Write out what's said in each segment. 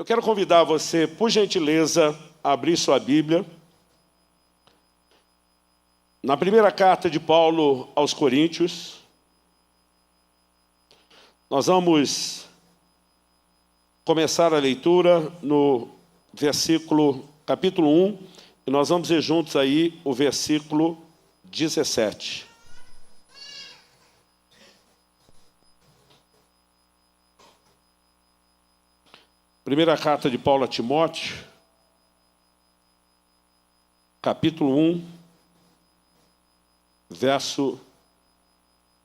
Eu quero convidar você, por gentileza, a abrir sua Bíblia. Na primeira carta de Paulo aos Coríntios, nós vamos começar a leitura no capítulo 1, e nós vamos ver juntos aí o versículo 17. Primeira carta de Paulo a Timóteo, capítulo 1, verso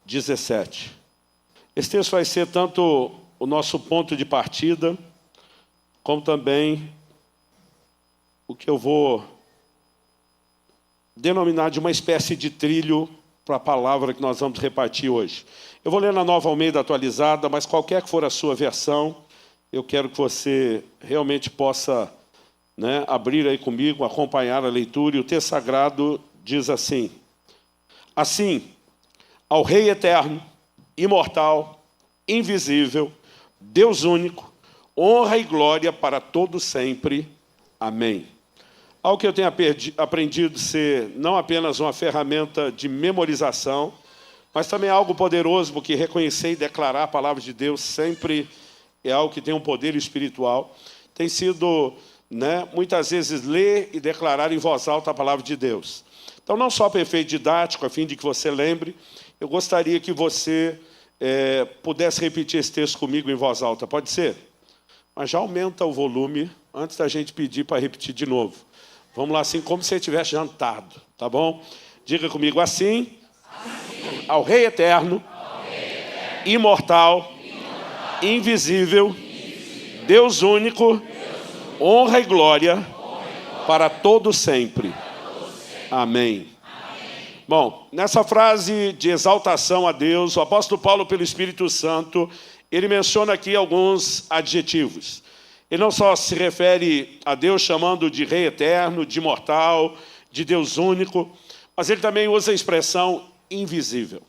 17. Esse texto vai ser tanto o nosso ponto de partida, como também o que eu vou denominar de uma espécie de trilho para a palavra que nós vamos repartir hoje. Eu vou ler na Nova Almeida atualizada, mas qualquer que for a sua versão, eu quero que você realmente possa, abrir aí comigo, acompanhar a leitura. E o texto sagrado diz assim: assim, ao Rei eterno, imortal, invisível, Deus único, honra e glória para todo sempre. Amém. Algo que eu tenho aprendido ser não apenas uma ferramenta de memorização, mas também algo poderoso, porque reconhecer e declarar a palavra de Deus sempre é algo que tem um poder espiritual. Tem sido, muitas vezes, ler e declarar em voz alta a palavra de Deus. Então, não só para efeito didático, a fim de que você lembre, eu gostaria que você pudesse repetir esse texto comigo em voz alta. Pode ser? Mas já aumenta o volume antes da gente pedir para repetir de novo. Vamos lá, assim como se você tivesse jantado, tá bom? Diga comigo assim. Ao Rei eterno, imortal, invisível, Deus único, honra e glória para todo sempre. Amém. Bom, nessa frase de exaltação a Deus, o apóstolo Paulo, pelo Espírito Santo, ele menciona aqui alguns adjetivos. Ele não só se refere a Deus chamando de Rei eterno, de imortal, de Deus único, mas ele também usa a expressão invisível.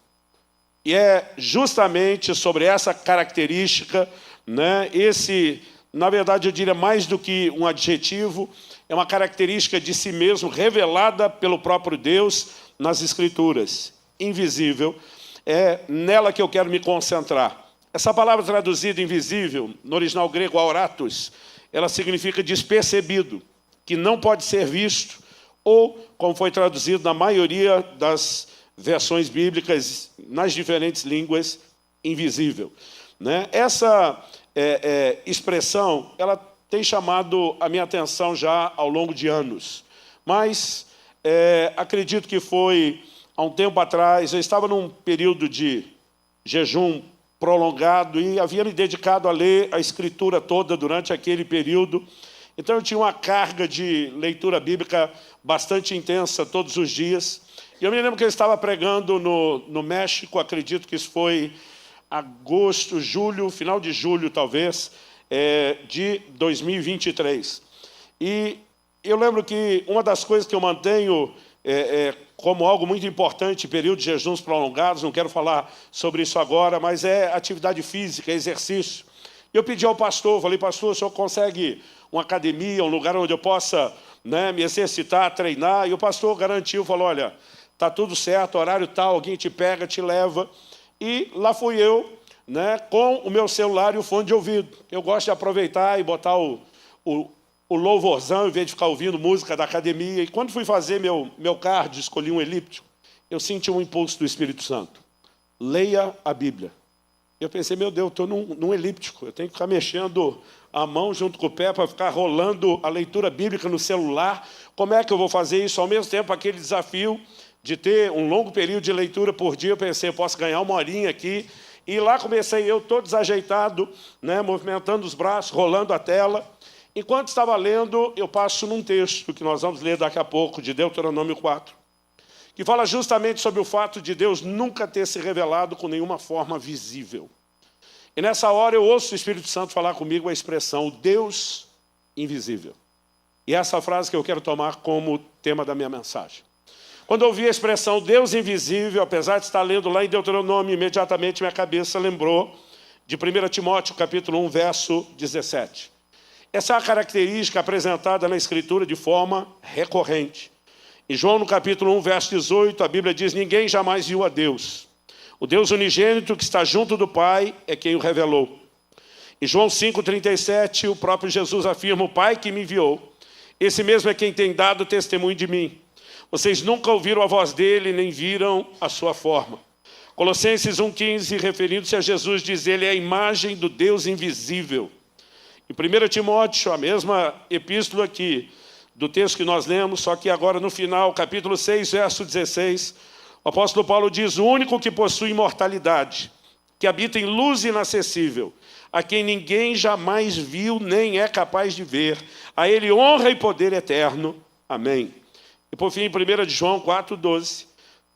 E é justamente sobre essa característica, na verdade eu diria mais do que um adjetivo, é uma característica de si mesmo revelada pelo próprio Deus nas Escrituras. Invisível, é nela que eu quero me concentrar. Essa palavra traduzida invisível, no original grego auratos, ela significa despercebido, que não pode ser visto, ou, como foi traduzido na maioria das versões bíblicas, nas diferentes línguas, invisível. Essa expressão, ela tem chamado a minha atenção já ao longo de anos. Mas acredito que foi há um tempo atrás, eu estava num período de jejum prolongado e havia me dedicado a ler a Escritura toda durante aquele período. Então eu tinha uma carga de leitura bíblica bastante intensa todos os dias. E eu me lembro que eu estava pregando no México, acredito que isso foi agosto, julho, final de julho talvez, de 2023. E eu lembro que uma das coisas que eu mantenho como algo muito importante, período de jejuns prolongados, não quero falar sobre isso agora, mas é atividade física, exercício. E eu pedi ao pastor, falei, pastor, o senhor consegue uma academia, um lugar onde eu possa me exercitar, treinar? E o pastor garantiu, falou, olha, está tudo certo, horário tal, alguém te pega, te leva. E lá fui eu, com o meu celular e o fone de ouvido. Eu gosto de aproveitar e botar o louvorzão, em vez de ficar ouvindo música da academia. E quando fui fazer meu cardio, escolhi um elíptico, eu senti um impulso do Espírito Santo. Leia a Bíblia. Eu pensei, meu Deus, eu estou num elíptico, eu tenho que ficar mexendo a mão junto com o pé para ficar rolando a leitura bíblica no celular. Como é que eu vou fazer isso? Ao mesmo tempo, aquele desafio de ter um longo período de leitura por dia, eu pensei, eu posso ganhar uma horinha aqui. E lá comecei eu, todo desajeitado, movimentando os braços, rolando a tela. Enquanto estava lendo, eu passo num texto que nós vamos ler daqui a pouco, de Deuteronômio 4, que fala justamente sobre o fato de Deus nunca ter se revelado com nenhuma forma visível. E nessa hora eu ouço o Espírito Santo falar comigo a expressão Deus invisível. E essa frase que eu quero tomar como tema da minha mensagem. Quando eu ouvi a expressão Deus invisível, apesar de estar lendo lá em Deuteronômio, imediatamente minha cabeça lembrou de 1 Timóteo, capítulo 1, verso 17. Essa é a característica apresentada na Escritura de forma recorrente. Em João, no capítulo 1, verso 18, a Bíblia diz: ninguém jamais viu a Deus. O Deus unigênito que está junto do Pai é quem o revelou. Em João 5,37, o próprio Jesus afirma: o Pai que me enviou, esse mesmo é quem tem dado testemunho de mim. Vocês nunca ouviram a voz dele, nem viram a sua forma. Colossenses 1,15, referindo-se a Jesus, diz: ele é a imagem do Deus invisível. Em 1 Timóteo, a mesma epístola aqui, do texto que nós lemos, só que agora no final, capítulo 6, verso 16, o apóstolo Paulo diz: o único que possui imortalidade, que habita em luz inacessível, a quem ninguém jamais viu nem é capaz de ver, a ele honra e poder eterno. Amém. E por fim, em 1 João 4,12,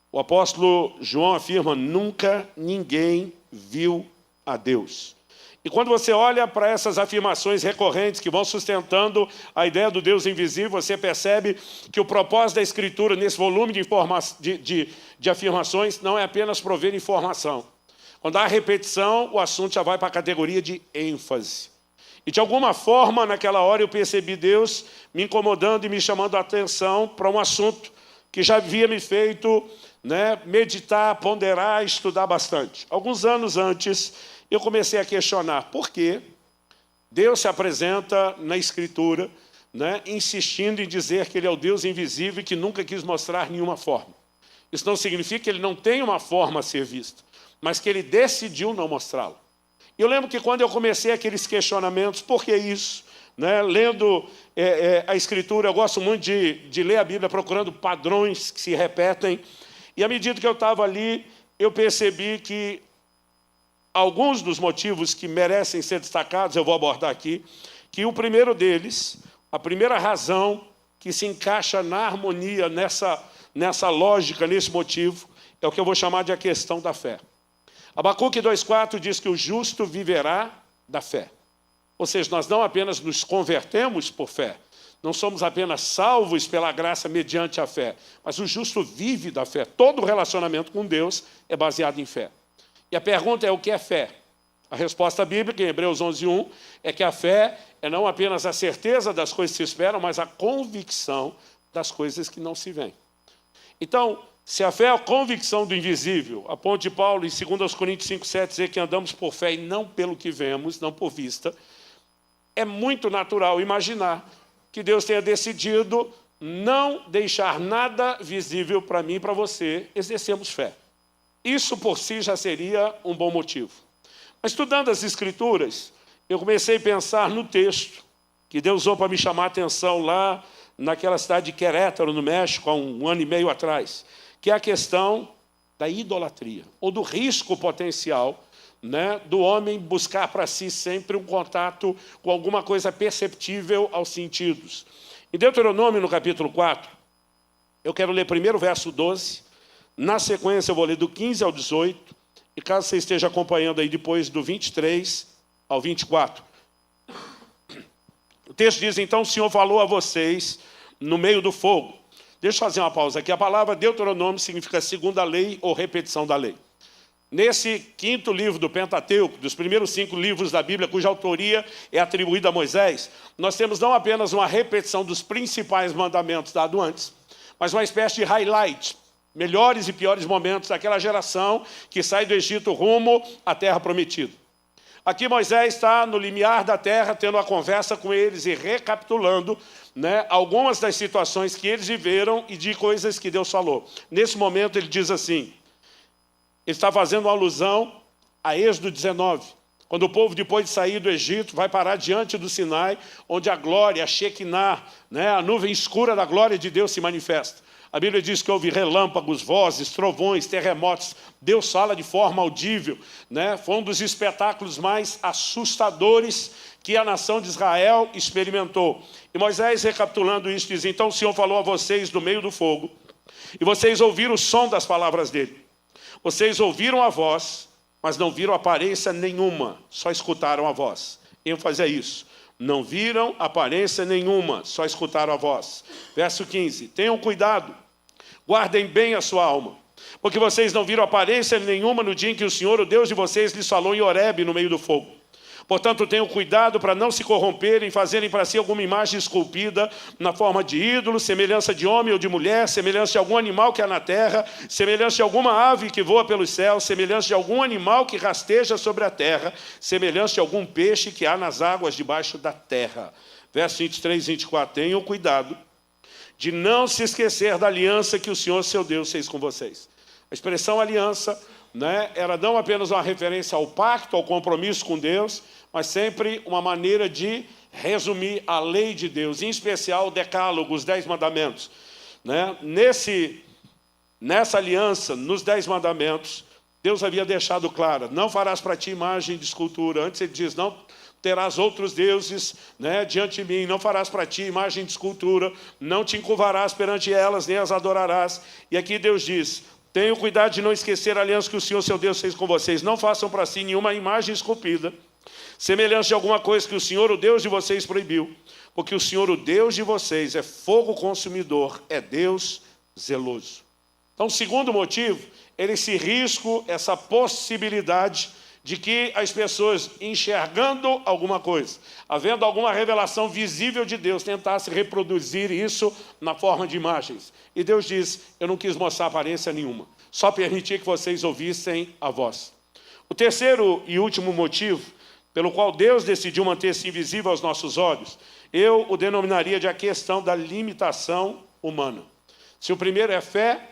o apóstolo João afirma: nunca ninguém viu a Deus. E quando você olha para essas afirmações recorrentes que vão sustentando a ideia do Deus invisível, você percebe que o propósito da Escritura nesse volume de afirmações não é apenas prover informação. Quando há repetição, o assunto já vai para a categoria de ênfase. E de alguma forma, naquela hora, eu percebi Deus me incomodando e me chamando a atenção para um assunto que já havia me feito meditar, ponderar, estudar bastante. Alguns anos antes, eu comecei a questionar por que Deus se apresenta na Escritura, insistindo em dizer que Ele é o Deus invisível e que nunca quis mostrar nenhuma forma. Isso não significa que Ele não tem uma forma a ser vista, mas que Ele decidiu não mostrá-la. Eu lembro que quando eu comecei aqueles questionamentos, por que isso? Lendo a Escritura, eu gosto muito de ler a Bíblia procurando padrões que se repetem. E à medida que eu estava ali, eu percebi que alguns dos motivos que merecem ser destacados, eu vou abordar aqui, que o primeiro deles, a primeira razão que se encaixa na harmonia, nessa lógica, nesse motivo, é o que eu vou chamar de a questão da fé. Abacuque 2,4 diz que o justo viverá da fé. Ou seja, nós não apenas nos convertemos por fé, não somos apenas salvos pela graça mediante a fé, mas o justo vive da fé. Todo relacionamento com Deus é baseado em fé. E a pergunta é: o que é fé? A resposta bíblica, em Hebreus 11:1, é que a fé é não apenas a certeza das coisas que se esperam, mas a convicção das coisas que não se veem. Então, se a fé é a convicção do invisível, a ponto de Paulo, em 2 Coríntios 5,7, dizer que andamos por fé e não pelo que vemos, não por vista, é muito natural imaginar que Deus tenha decidido não deixar nada visível para mim e para você exercermos fé. Isso por si já seria um bom motivo. Mas estudando as Escrituras, eu comecei a pensar no texto que Deus usou para me chamar a atenção lá naquela cidade de Querétaro, no México, há um ano e meio atrás, que é a questão da idolatria, ou do risco potencial do homem buscar para si sempre um contato com alguma coisa perceptível aos sentidos. Em Deuteronômio, no capítulo 4, eu quero ler primeiro o verso 12, na sequência eu vou ler do 15 ao 18, e caso você esteja acompanhando aí depois do 23 ao 24. O texto diz: então o Senhor falou a vocês no meio do fogo. Deixa eu fazer uma pausa aqui. A palavra Deuteronômio significa segunda lei ou repetição da lei. Nesse quinto livro do Pentateuco, dos primeiros 5 livros da Bíblia, cuja autoria é atribuída a Moisés, nós temos não apenas uma repetição dos principais mandamentos dados antes, mas uma espécie de highlight, melhores e piores momentos daquela geração que sai do Egito rumo à terra prometida. Aqui Moisés está no limiar da terra, tendo uma conversa com eles e recapitulando algumas das situações que eles viveram e de coisas que Deus falou. Nesse momento ele diz assim, ele está fazendo uma alusão a Êxodo 19, quando o povo, depois de sair do Egito, vai parar diante do Sinai, onde a glória, a Shekinah, a nuvem escura da glória de Deus se manifesta. A Bíblia diz que houve relâmpagos, vozes, trovões, terremotos. Deus fala de forma audível. Foi um dos espetáculos mais assustadores que a nação de Israel experimentou. E Moisés, recapitulando isso, diz: então o Senhor falou a vocês do meio do fogo, e vocês ouviram o som das palavras dele. Vocês ouviram a voz, mas não viram aparência nenhuma, só escutaram a voz. ênfase é isso. Não viram aparência nenhuma, só escutaram a voz. Verso 15. Tenham cuidado, guardem bem a sua alma, porque vocês não viram aparência nenhuma no dia em que o Senhor, o Deus de vocês, lhes falou em Horebe, no meio do fogo. Portanto, tenham cuidado para não se corromperem, fazerem para si alguma imagem esculpida na forma de ídolo, semelhança de homem ou de mulher, semelhança de algum animal que há na terra, semelhança de alguma ave que voa pelos céus, semelhança de algum animal que rasteja sobre a terra, semelhança de algum peixe que há nas águas debaixo da terra. Verso 23 e 24. Tenham cuidado de não se esquecer da aliança que o Senhor, seu Deus, fez com vocês. A expressão aliança, era não apenas uma referência ao pacto, ao compromisso com Deus, mas sempre uma maneira de resumir a lei de Deus, em especial o decálogo, os 10 mandamentos. Nessa aliança, nos 10 mandamentos, Deus havia deixado claro, não farás para ti imagem de escultura. Antes ele diz, não terás outros deuses diante de mim, não farás para ti imagem de escultura, não te encurvarás perante elas, nem as adorarás. E aqui Deus diz, tenham cuidado de não esquecer a aliança que o Senhor, seu Deus, fez com vocês. Não façam para si nenhuma imagem esculpida, semelhança de alguma coisa que o Senhor, o Deus de vocês, proibiu. Porque o Senhor, o Deus de vocês, é fogo consumidor, é Deus zeloso. Então, o segundo motivo, esse risco, essa possibilidade de que as pessoas, enxergando alguma coisa, havendo alguma revelação visível de Deus, tentassem reproduzir isso na forma de imagens. E Deus diz, eu não quis mostrar aparência nenhuma, só permiti que vocês ouvissem a voz. O terceiro e último motivo, pelo qual Deus decidiu manter-se invisível aos nossos olhos, eu o denominaria de a questão da limitação humana. Se o primeiro é fé,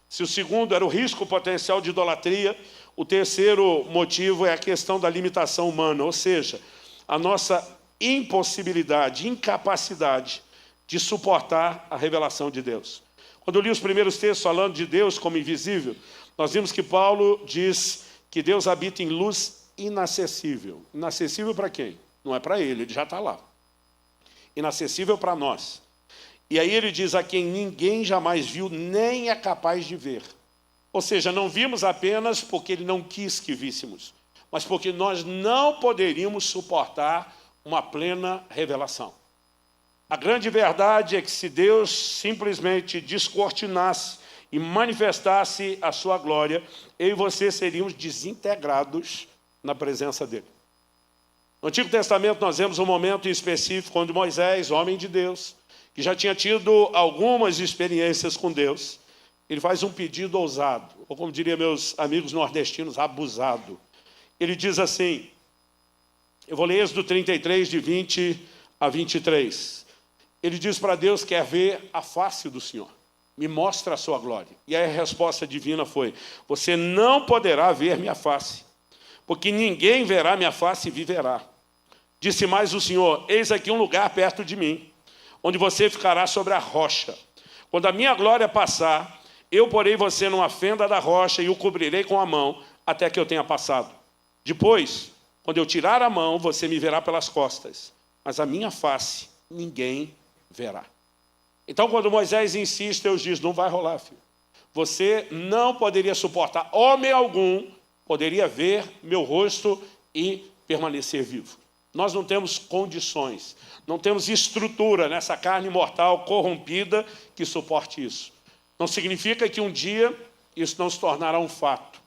se o segundo era o risco potencial de idolatria, o terceiro motivo é a questão da limitação humana, ou seja, a nossa impossibilidade, incapacidade de suportar a revelação de Deus. Quando eu li os primeiros textos falando de Deus como invisível, nós vimos que Paulo diz que Deus habita em luz inacessível. Inacessível para quem? Não é para ele já está lá. Inacessível para nós. E aí ele diz a quem ninguém jamais viu, nem é capaz de ver. Ou seja, não vimos apenas porque ele não quis que víssemos, mas porque nós não poderíamos suportar uma plena revelação. A grande verdade é que se Deus simplesmente descortinasse e manifestasse a sua glória, eu e você seríamos desintegrados na presença dele. No Antigo Testamento nós vemos um momento específico onde Moisés, homem de Deus, que já tinha tido algumas experiências com Deus, ele faz um pedido ousado, ou como diria meus amigos nordestinos, abusado. Ele diz assim, eu vou ler Êxodo 33, de 20 a 23. Ele diz para Deus, quer ver a face do Senhor, me mostra a sua glória. E aí a resposta divina foi, você não poderá ver minha face, porque ninguém verá minha face e viverá. Disse mais o Senhor, eis aqui um lugar perto de mim, onde você ficará sobre a rocha. Quando a minha glória passar, eu porei você numa fenda da rocha e o cobrirei com a mão, até que eu tenha passado. Depois, quando eu tirar a mão, você me verá pelas costas, mas a minha face ninguém verá. Então, quando Moisés insiste, Deus diz, não vai rolar, filho. Você não poderia suportar, homem algum poderia ver meu rosto e permanecer vivo. Nós não temos condições, não temos estrutura nessa carne mortal corrompida que suporte isso. Não significa que um dia isso não se tornará um fato.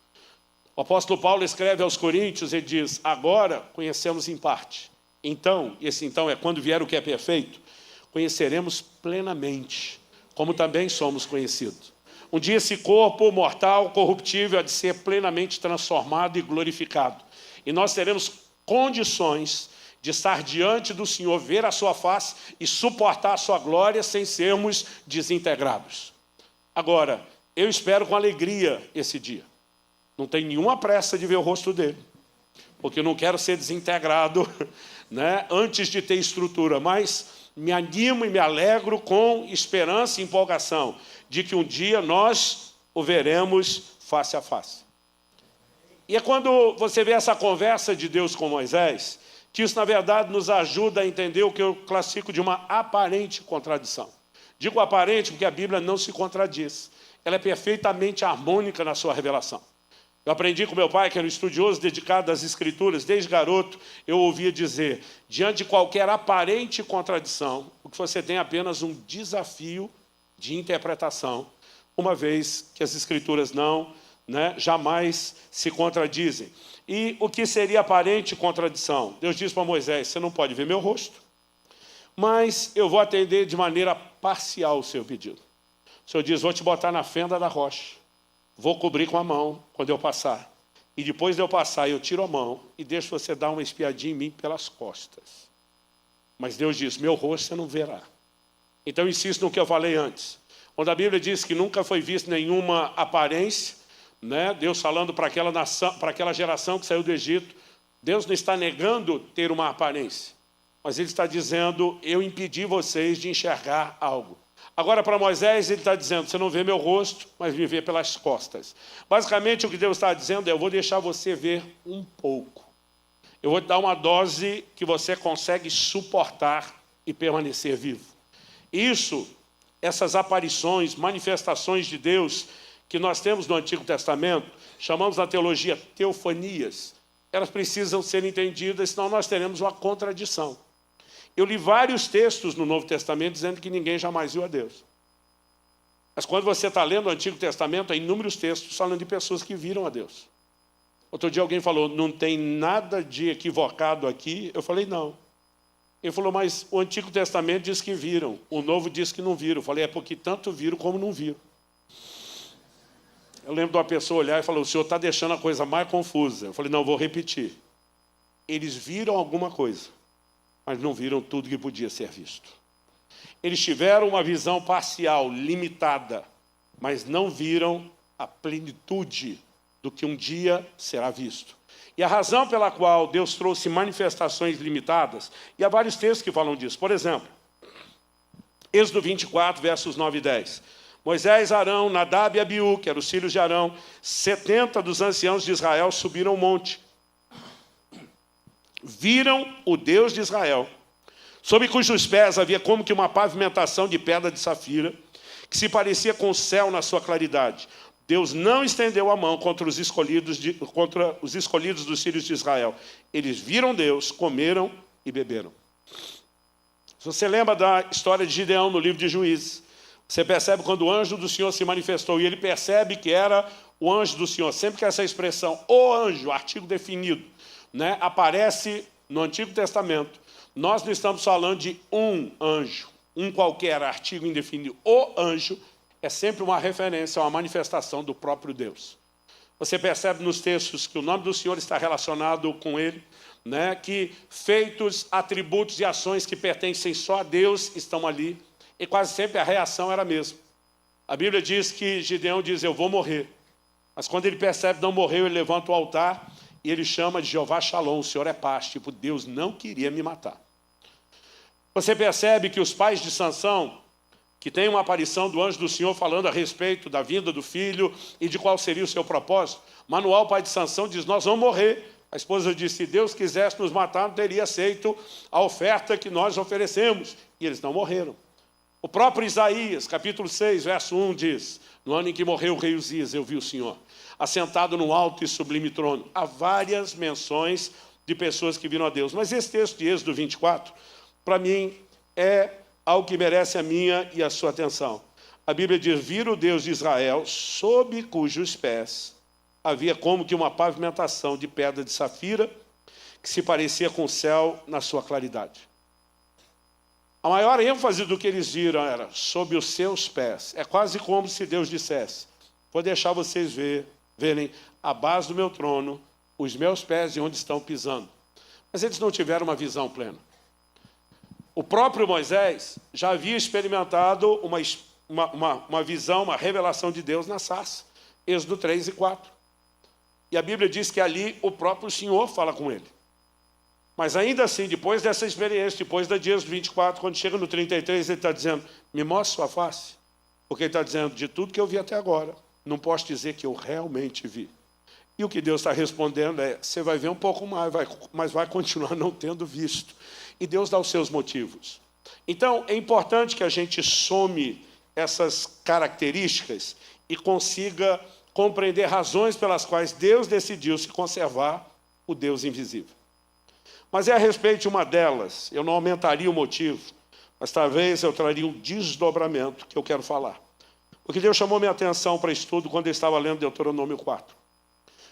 O apóstolo Paulo escreve aos Coríntios e diz, agora conhecemos em parte. Então, esse então é quando vier o que é perfeito, conheceremos plenamente, como também somos conhecidos. Um dia esse corpo mortal, corruptível, há de ser plenamente transformado e glorificado. E nós teremos condições de estar diante do Senhor, ver a sua face e suportar a sua glória sem sermos desintegrados. Agora, eu espero com alegria esse dia. Não tenho nenhuma pressa de ver o rosto dele, porque eu não quero ser desintegrado antes de ter estrutura, mas me animo e me alegro com esperança e empolgação de que um dia nós o veremos face a face. E é quando você vê essa conversa de Deus com Moisés, que isso, na verdade, nos ajuda a entender o que eu classifico de uma aparente contradição. Digo aparente porque a Bíblia não se contradiz. Ela é perfeitamente harmônica na sua revelação. Eu aprendi com meu pai, que era um estudioso dedicado às Escrituras, desde garoto, eu ouvia dizer, diante de qualquer aparente contradição, o que você tem é apenas um desafio de interpretação, uma vez que as Escrituras não né, jamais se contradizem. E o que seria aparente contradição? Deus diz para Moisés, você não pode ver meu rosto, mas eu vou atender de maneira parcial o seu pedido. O Senhor diz, vou te botar na fenda da rocha, vou cobrir com a mão quando eu passar. E depois de eu passar, eu tiro a mão e deixo você dar uma espiadinha em mim pelas costas. Mas Deus diz, meu rosto você não verá. Então, eu insisto no que eu falei antes. Quando a Bíblia diz que nunca foi vista nenhuma aparência, né? Deus falando para aquela nação, para aquela geração que saiu do Egito, Deus não está negando ter uma aparência, mas Ele está dizendo, eu impedi vocês de enxergar algo. Agora, para Moisés, Ele está dizendo, você não vê meu rosto, mas me vê pelas costas. Basicamente, o que Deus está dizendo é, eu vou deixar você ver um pouco. Eu vou te dar uma dose que você consegue suportar e permanecer vivo. Isso, essas aparições, manifestações de Deus que nós temos no Antigo Testamento, chamamos na teologia teofanias, elas precisam ser entendidas, senão nós teremos uma contradição. Eu li vários textos no Novo Testamento dizendo que ninguém jamais viu a Deus. Mas quando você está lendo o Antigo Testamento, há inúmeros textos falando de pessoas que viram a Deus. Outro dia alguém falou, não tem nada de equivocado aqui. Eu falei, não. Ele falou, mas o Antigo Testamento diz que viram, o Novo diz que não viram. Eu falei, é porque tanto viram como não viram. Eu lembro de uma pessoa olhar e falar, o senhor está deixando a coisa mais confusa. Eu falei, não, vou repetir. Eles viram alguma coisa, mas não viram tudo que podia ser visto. Eles tiveram uma visão parcial, limitada, mas não viram a plenitude do que um dia será visto. E a razão pela qual Deus trouxe manifestações limitadas, e há vários textos que falam disso. Por exemplo, Êxodo 24, versos 9 e 10. Moisés, Arão, Nadab e Abiú, que eram os filhos de Arão, 70 dos anciãos de Israel subiram ao monte. Viram o Deus de Israel, sob cujos pés havia como que uma pavimentação de pedra de safira, que se parecia com o céu na sua claridade. Deus não estendeu a mão contra os escolhidos dos filhos de Israel. Eles viram Deus, comeram e beberam. Se você lembra da história de Gideão no livro de Juízes, você percebe quando o anjo do Senhor se manifestou, e ele percebe que era o anjo do Senhor. Sempre que essa expressão, o anjo, artigo definido, né, aparece no Antigo Testamento, nós não estamos falando de um anjo, um qualquer artigo indefinido. O anjo é sempre uma referência a uma manifestação do próprio Deus. Você percebe nos textos que o nome do Senhor está relacionado com ele, né, que feitos, atributos e ações que pertencem só a Deus estão ali, e quase sempre a reação era a mesma. A Bíblia diz que Gideão diz, eu vou morrer. Mas quando ele percebe que não morreu, ele levanta o altar e ele chama de Jeová Shalom, o Senhor é paz. Tipo, Deus não queria me matar. Você percebe que os pais de Sansão, que tem uma aparição do anjo do Senhor falando a respeito da vinda do filho e de qual seria o seu propósito, Manoel, pai de Sansão, diz, nós vamos morrer. A esposa disse, se Deus quisesse nos matar, não teria aceito a oferta que nós oferecemos. E eles não morreram. O próprio Isaías, capítulo 6, verso 1, diz, no ano em que morreu o rei Uzias, eu vi o Senhor, assentado no alto e sublime trono. Há várias menções de pessoas que viram a Deus. Mas esse texto de Êxodo 24, para mim, é algo que merece a minha e a sua atenção. A Bíblia diz, viram o Deus de Israel, sob cujos pés havia como que uma pavimentação de pedra de safira, que se parecia com o céu na sua claridade. A maior ênfase do que eles viram era sob os seus pés. É quase como se Deus dissesse, vou deixar vocês verem a base do meu trono, os meus pés e onde estão pisando. Mas eles não tiveram uma visão plena. O próprio Moisés já havia experimentado uma visão, uma revelação de Deus na sarça. Êxodo 3 e 4. E a Bíblia diz que ali o próprio Senhor fala com ele. Mas ainda assim, depois dessa experiência, depois da de Êxodo 24, quando chega no 33, ele está dizendo, me mostre sua face. Porque ele está dizendo, de tudo que eu vi até agora, não posso dizer que eu realmente vi. E o que Deus está respondendo é, você vai ver um pouco mais, mas vai continuar não tendo visto. E Deus dá os seus motivos. Então, é importante que a gente some essas características e consiga compreender razões pelas quais Deus decidiu se conservar o Deus invisível. Mas é a respeito de uma delas, eu não aumentaria o motivo, mas talvez eu traria um desdobramento que eu quero falar. Porque Deus chamou minha atenção para estudo quando eu estava lendo Deuteronômio 4.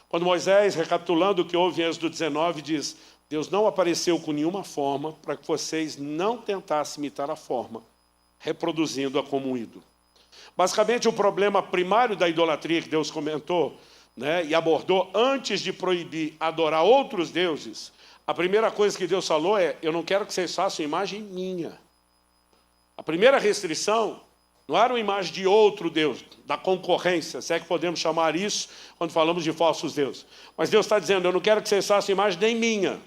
Quando Moisés, recapitulando o que houve em Êxodo 19, diz: Deus não apareceu com nenhuma forma para que vocês não tentassem imitar a forma, reproduzindo-a como um ídolo. Basicamente, o problema primário da idolatria que Deus comentou, né, e abordou antes de proibir adorar outros deuses, a primeira coisa que Deus falou é: eu não quero que vocês façam imagem minha. A primeira restrição não era uma imagem de outro Deus, da concorrência, se é que podemos chamar isso quando falamos de falsos deuses. Mas Deus está dizendo: eu não quero que vocês façam imagem nem minha.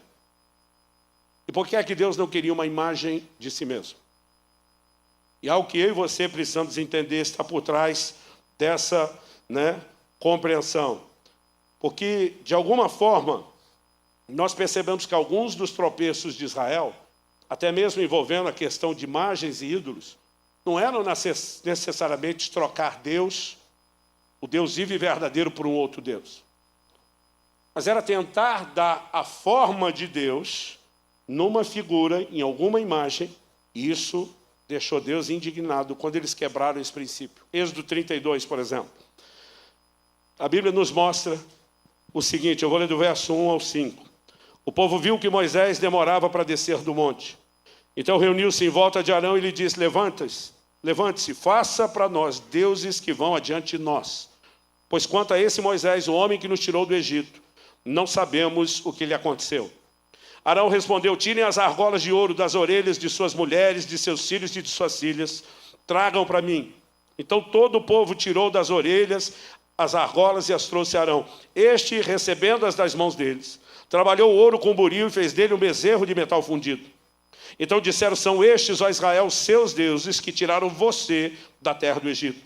E por que é que Deus não queria uma imagem de si mesmo? E algo que eu e você precisamos entender está por trás dessa, compreensão. Porque, de alguma forma, nós percebemos que alguns dos tropeços de Israel, até mesmo envolvendo a questão de imagens e ídolos, não eram necessariamente trocar Deus, o Deus vivo e verdadeiro, por um outro Deus. Mas era tentar dar a forma de Deus numa figura, em alguma imagem, e isso deixou Deus indignado quando eles quebraram esse princípio. Êxodo 32, por exemplo. A Bíblia nos mostra o seguinte, eu vou ler do verso 1 ao 5. O povo viu que Moisés demorava para descer do monte. Então reuniu-se em volta de Arão e lhe disse: levante-se, faça para nós deuses que vão adiante de nós. Pois quanto a esse Moisés, o homem que nos tirou do Egito, não sabemos o que lhe aconteceu. Arão respondeu: tirem as argolas de ouro das orelhas de suas mulheres, de seus filhos e de suas filhas, tragam para mim. Então todo o povo tirou das orelhas as argolas e as trouxe a Arão. Este, recebendo-as das mãos deles, trabalhou o ouro com buril e fez dele um bezerro de metal fundido. Então disseram: são estes, ó Israel, seus deuses, que tiraram você da terra do Egito.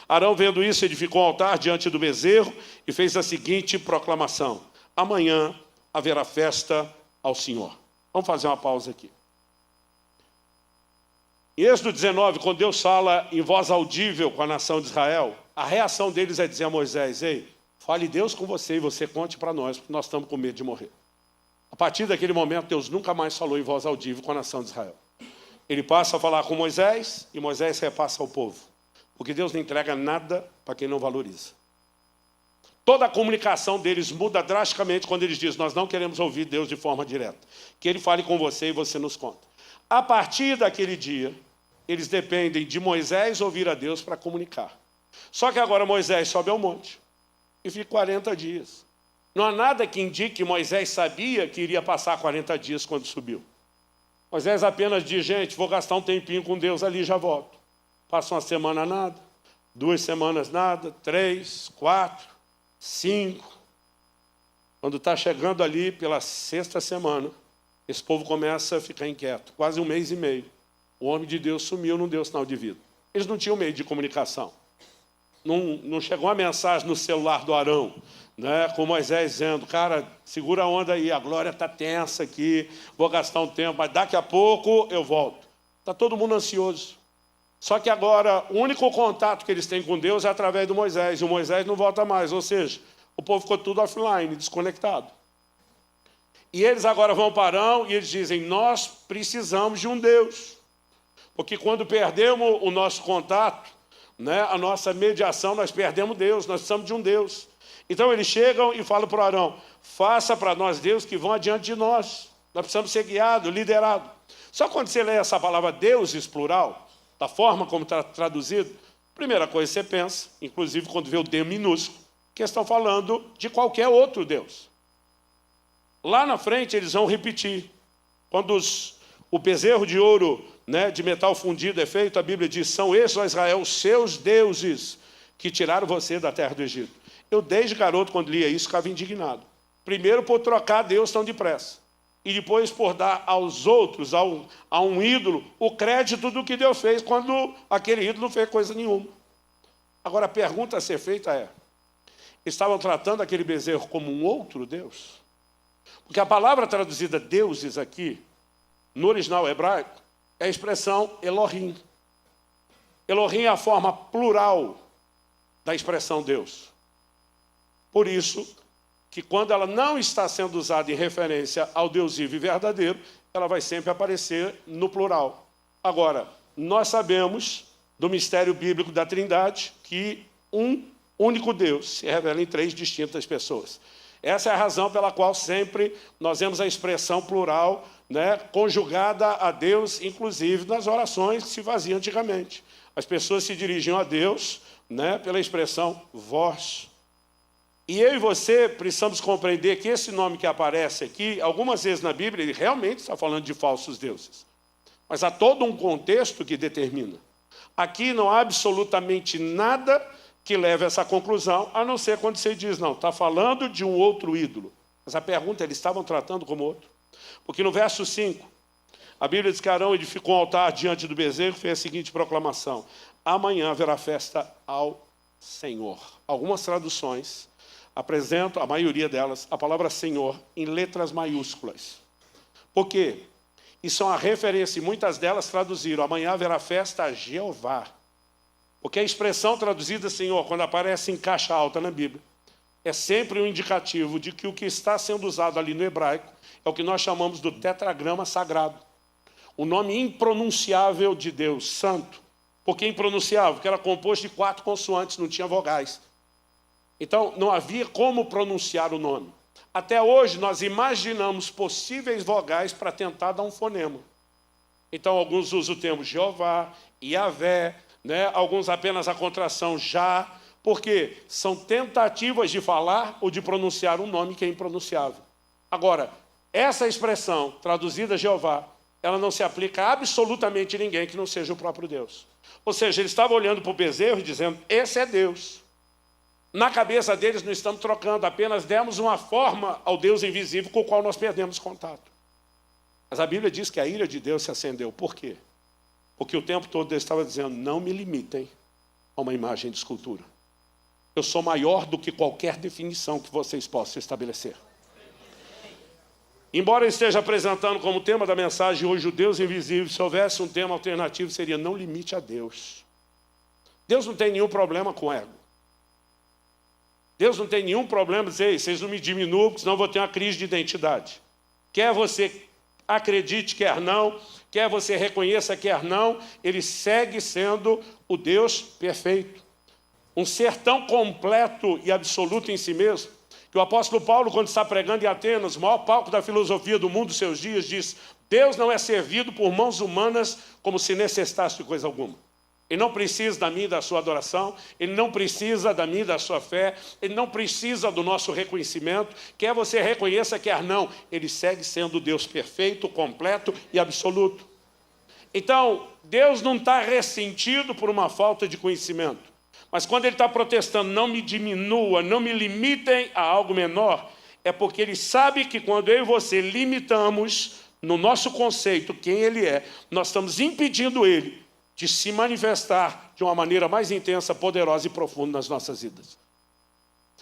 Arão, vendo isso, edificou um altar diante do bezerro e fez a seguinte proclamação: amanhã haverá festa ao Senhor. Vamos fazer uma pausa aqui. Em Êxodo 19, quando Deus fala em voz audível com a nação de Israel, a reação deles é dizer a Moisés: ei, fale Deus com você e você conte para nós, porque nós estamos com medo de morrer. A partir daquele momento, Deus nunca mais falou em voz audível com a nação de Israel. Ele passa a falar com Moisés e Moisés repassa ao povo. Porque Deus não entrega nada para quem não valoriza. Toda a comunicação deles muda drasticamente quando eles dizem: nós não queremos ouvir Deus de forma direta. Que Ele fale com você e você nos conta. A partir daquele dia, eles dependem de Moisés ouvir a Deus para comunicar. Só que agora Moisés sobe ao monte e fica 40 dias. Não há nada que indique que Moisés sabia que iria passar 40 dias quando subiu. Moisés apenas diz: gente, vou gastar um tempinho com Deus ali e já volto. Passa uma semana nada, 2 semanas nada, 3, 4, 5. Quando está chegando ali pela 6ª semana, esse povo começa a ficar inquieto. Quase 1 mês e meio. O homem de Deus sumiu, não deu sinal de vida. Eles não tinham meio de comunicação. Não chegou uma mensagem no celular do Arão, com Moisés dizendo: cara, segura a onda aí, a glória está tensa aqui, vou gastar um tempo, mas daqui a pouco eu volto. Está todo mundo ansioso. Só que agora, o único contato que eles têm com Deus é através do Moisés, e o Moisés não volta mais, ou seja, o povo ficou tudo offline, desconectado. E eles agora vão para Arão e eles dizem: nós precisamos de um Deus. Porque quando perdemos o nosso contato, a nossa mediação, nós perdemos Deus, nós precisamos de um Deus. Então eles chegam e falam para Arão: faça para nós Deus que vão adiante de nós. Nós precisamos ser guiados, liderados. Só quando você lê essa palavra deuses, plural, da forma como está traduzido, primeira coisa que você pensa, inclusive quando vê o D minúsculo, que estão falando de qualquer outro Deus. Lá na frente eles vão repetir. Quando o bezerro de ouro, de metal fundido é feito, a Bíblia diz: são esses, ó Israel, os seus deuses que tiraram você da terra do Egito. Eu, desde garoto, quando lia isso, ficava indignado. Primeiro por trocar Deus tão depressa. E depois por dar aos outros, a um ídolo, o crédito do que Deus fez, quando aquele ídolo não fez coisa nenhuma. Agora a pergunta a ser feita é: estavam tratando aquele bezerro como um outro Deus? Porque a palavra traduzida deuses aqui, no original hebraico, é a expressão Elohim. Elohim é a forma plural da expressão Deus. Por isso que quando ela não está sendo usada em referência ao Deus vivo e verdadeiro, ela vai sempre aparecer no plural. Agora, nós sabemos do mistério bíblico da Trindade, que um único Deus se revela em três distintas pessoas. Essa é a razão pela qual sempre nós vemos a expressão plural, né, conjugada a Deus, inclusive nas orações que se faziam antigamente. As pessoas se dirigiam a Deus, né, pela expressão vós. E eu e você precisamos compreender que esse nome que aparece aqui, algumas vezes na Bíblia, ele realmente está falando de falsos deuses. Mas há todo um contexto que determina. Aqui não há absolutamente nada que leve a essa conclusão, a não ser quando você diz, não, está falando de um outro ídolo. Mas a pergunta, eles estavam tratando como outro? Porque no verso 5, a Bíblia diz que Arão edificou um altar diante do bezerro e fez a seguinte proclamação: amanhã haverá festa ao Senhor. Algumas traduções apresentam, a maioria delas, a palavra Senhor em letras maiúsculas. Por quê? Isso é uma referência, e muitas delas traduziram, amanhã haverá festa a Jeová. Porque a expressão traduzida Senhor, quando aparece em caixa alta na Bíblia, é sempre um indicativo de que o que está sendo usado ali no hebraico é o que nós chamamos do tetragrama sagrado. O nome impronunciável de Deus, santo. Por que impronunciável? Porque era composto de 4 consoantes, não tinha vogais. Então, não havia como pronunciar o nome. Até hoje, nós imaginamos possíveis vogais para tentar dar um fonema. Então, alguns usam o termo Jeová, Yavé, né? Alguns apenas a contração Já, porque são tentativas de falar ou de pronunciar um nome que é impronunciável. Agora, essa expressão, traduzida Jeová, ela não se aplica a absolutamente ninguém que não seja o próprio Deus. Ou seja, ele estava olhando para o bezerro e dizendo, esse é Deus. Na cabeça deles não estamos trocando, apenas demos uma forma ao Deus invisível com o qual nós perdemos contato. Mas a Bíblia diz que a ira de Deus se acendeu. Por quê? Porque o tempo todo Deus estava dizendo, não me limitem a uma imagem de escultura. Eu sou maior do que qualquer definição que vocês possam estabelecer. Embora eu esteja apresentando como tema da mensagem hoje o Deus invisível, se houvesse um tema alternativo seria não limite a Deus. Deus não tem nenhum problema com ego. Deus não tem nenhum problema em dizer, vocês não me diminuam, porque senão eu vou ter uma crise de identidade. Quer você acredite, quer não, quer você reconheça, quer não, ele segue sendo o Deus perfeito. Um ser tão completo e absoluto em si mesmo, que o apóstolo Paulo, quando está pregando em Atenas, o maior palco da filosofia do mundo dos seus dias, diz, Deus não é servido por mãos humanas como se necessitasse de coisa alguma. Ele não precisa da minha e da sua adoração, ele não precisa da minha e da sua fé, ele não precisa do nosso reconhecimento, quer você reconheça, quer não, ele segue sendo Deus perfeito, completo e absoluto. Então, Deus não está ressentido por uma falta de conhecimento, mas quando ele está protestando, não me diminua, não me limitem a algo menor, é porque ele sabe que quando eu e você limitamos no nosso conceito quem ele é, nós estamos impedindo ele de se manifestar de uma maneira mais intensa, poderosa e profunda nas nossas vidas.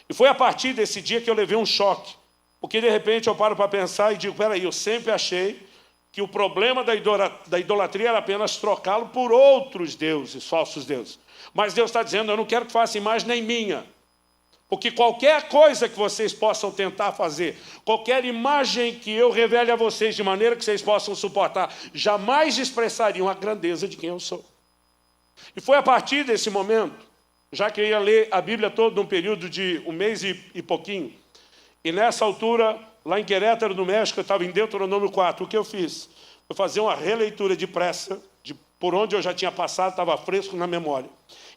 E foi a partir desse dia que eu levei um choque, porque de repente eu paro para pensar e digo, peraí, eu sempre achei que o problema da idolatria era apenas trocá-lo por outros deuses, falsos deuses. Mas Deus está dizendo, eu não quero que faça imagem nem minha, porque qualquer coisa que vocês possam tentar fazer, qualquer imagem que eu revele a vocês de maneira que vocês possam suportar, jamais expressariam a grandeza de quem eu sou. E foi a partir desse momento, já que eu ia ler a Bíblia toda num período de 1 mês e pouquinho, e nessa altura, lá em Querétaro, no México, eu estava em Deuteronômio 4, o que eu fiz? Foi fazer uma releitura de pressa, por onde eu já tinha passado, estava fresco na memória.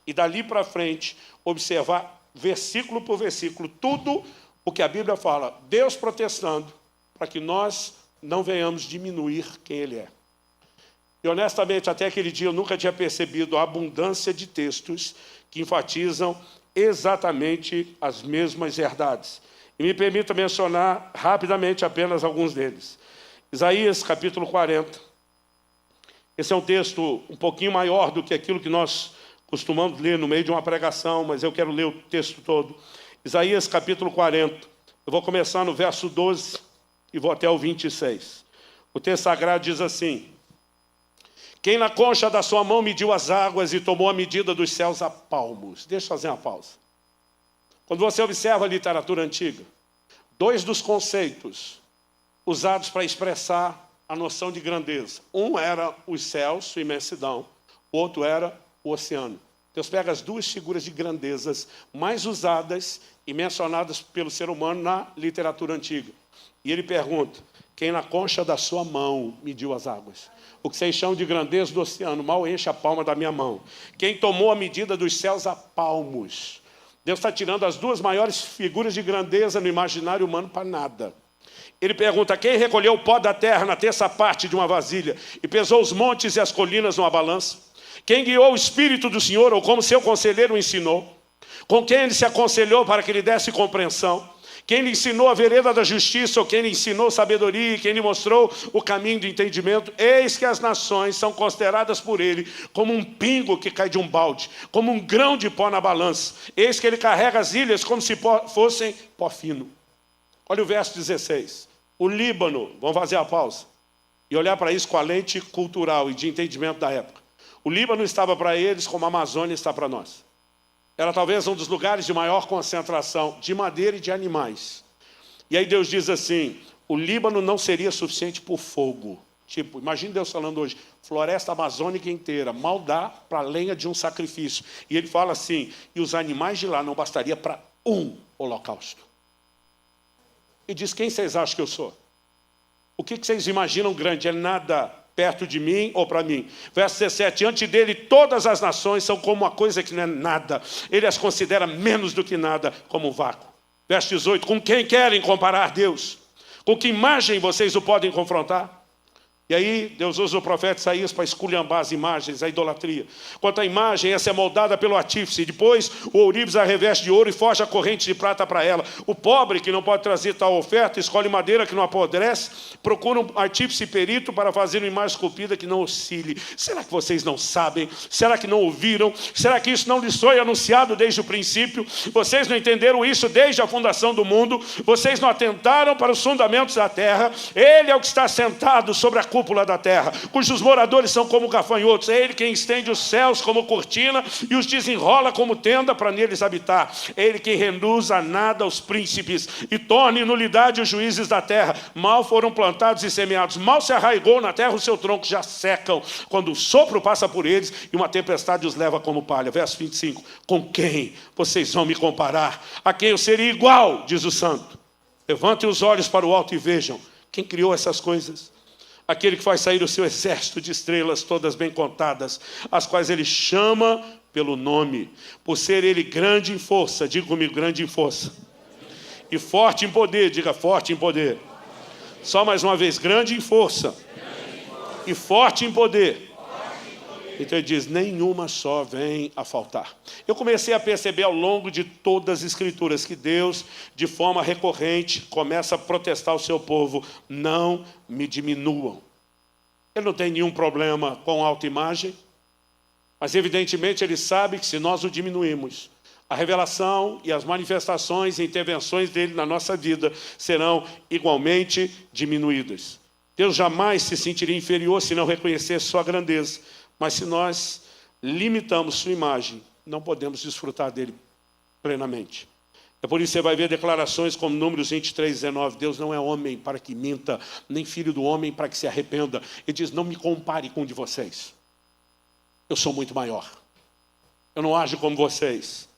E dali para frente, observar versículo por versículo, tudo o que a Bíblia fala, Deus protestando, para que nós não venhamos diminuir quem Ele é. E honestamente, até aquele dia eu nunca tinha percebido a abundância de textos que enfatizam exatamente as mesmas verdades. E me permita mencionar rapidamente apenas alguns deles. Isaías capítulo 40. Esse é um texto um pouquinho maior do que aquilo que nós costumamos ler no meio de uma pregação, mas eu quero ler o texto todo. Isaías capítulo 40. Eu vou começar no verso 12 e vou até o 26. O texto sagrado diz assim, quem na concha da sua mão mediu as águas e tomou a medida dos céus a palmos. Deixa eu fazer uma pausa. Quando você observa a literatura antiga, 2 dos conceitos usados para expressar a noção de grandeza. Um era os céus, sua imensidão. O outro era o oceano. Deus pega as duas figuras de grandezas mais usadas e mencionadas pelo ser humano na literatura antiga. E ele pergunta, quem na concha da sua mão mediu as águas? O que vocês chamam de grandeza do oceano, mal enche a palma da minha mão. Quem tomou a medida dos céus a palmos? Deus está tirando as duas maiores figuras de grandeza no imaginário humano para nada. Ele pergunta, quem recolheu o pó da terra na terça parte de uma vasilha e pesou os montes e as colinas numa balança? Quem guiou o Espírito do Senhor, ou como seu conselheiro o ensinou? Com quem ele se aconselhou para que lhe desse compreensão? Quem lhe ensinou a vereda da justiça, ou quem lhe ensinou sabedoria, e quem lhe mostrou o caminho do entendimento? Eis que as nações são consideradas por ele como um pingo que cai de um balde, como um grão de pó na balança. Eis que ele carrega as ilhas como se fossem pó fino. Olha o verso 16. O Líbano, vamos fazer a pausa, e olhar para isso com a lente cultural e de entendimento da época. O Líbano estava para eles como a Amazônia está para nós. Era talvez um dos lugares de maior concentração de madeira e de animais. E aí Deus diz assim, o Líbano não seria suficiente por fogo. Tipo, imagine Deus falando hoje, floresta amazônica inteira, mal dá para a lenha de um sacrifício. E ele fala assim, e os animais de lá não bastaria para um holocausto. E diz, quem vocês acham que eu sou? O que vocês imaginam grande? É nada perto de mim ou para mim. Verso 17, ante dele todas as nações são como uma coisa que não é nada. Ele as considera menos do que nada, como um vácuo. Verso 18, com quem querem comparar Deus? Com que imagem vocês o podem confrontar? E aí Deus usa o profeta Isaías para esculhambar as imagens, a idolatria. Quanto à imagem, essa é moldada pelo artífice. Depois o ourives a reveste de ouro e forja a corrente de prata para ela. O pobre que não pode trazer tal oferta, escolhe madeira que não apodrece, procura um artífice perito para fazer uma imagem esculpida que não oscile. Será que vocês não sabem? Será que não ouviram? Será que isso não lhes foi anunciado desde o princípio? Vocês não entenderam isso desde a fundação do mundo? Vocês não atentaram para os fundamentos da terra? Ele é o que está sentado sobre a cúpula da terra, cujos moradores são como gafanhotos. É ele quem estende os céus como cortina e os desenrola como tenda para neles habitar. É ele quem reduz a nada os príncipes e torna em nulidade os juízes da terra. Mal foram plantados e semeados, mal se arraigou na terra o seu tronco, já secam quando o sopro passa por eles e uma tempestade os leva como palha. Verso 25, com quem vocês vão me comparar? A quem eu seria igual, diz o santo. Levantem os olhos para o alto e vejam quem criou essas coisas. Aquele que faz sair o seu exército de estrelas, todas bem contadas, as quais ele chama pelo nome, por ser ele grande em força, diga comigo, grande em força, e forte em poder, diga forte em poder. Só mais uma vez, grande em força, e forte em poder. Então ele diz, nenhuma só vem a faltar. Eu comecei a perceber ao longo de todas as escrituras que Deus, de forma recorrente, começa a protestar o seu povo, não me diminuam. Ele não tem nenhum problema com autoimagem, mas evidentemente ele sabe que se nós o diminuímos, a revelação e as manifestações e intervenções dele na nossa vida serão igualmente diminuídas. Deus jamais se sentiria inferior se não reconhecesse sua grandeza. Mas se nós limitamos sua imagem, não podemos desfrutar dele plenamente. É por isso que você vai ver declarações como Números 23, 19. Deus não é homem para que minta, nem filho do homem para que se arrependa. Ele diz, não me compare com um de vocês. Eu sou muito maior. Eu não ajo como vocês.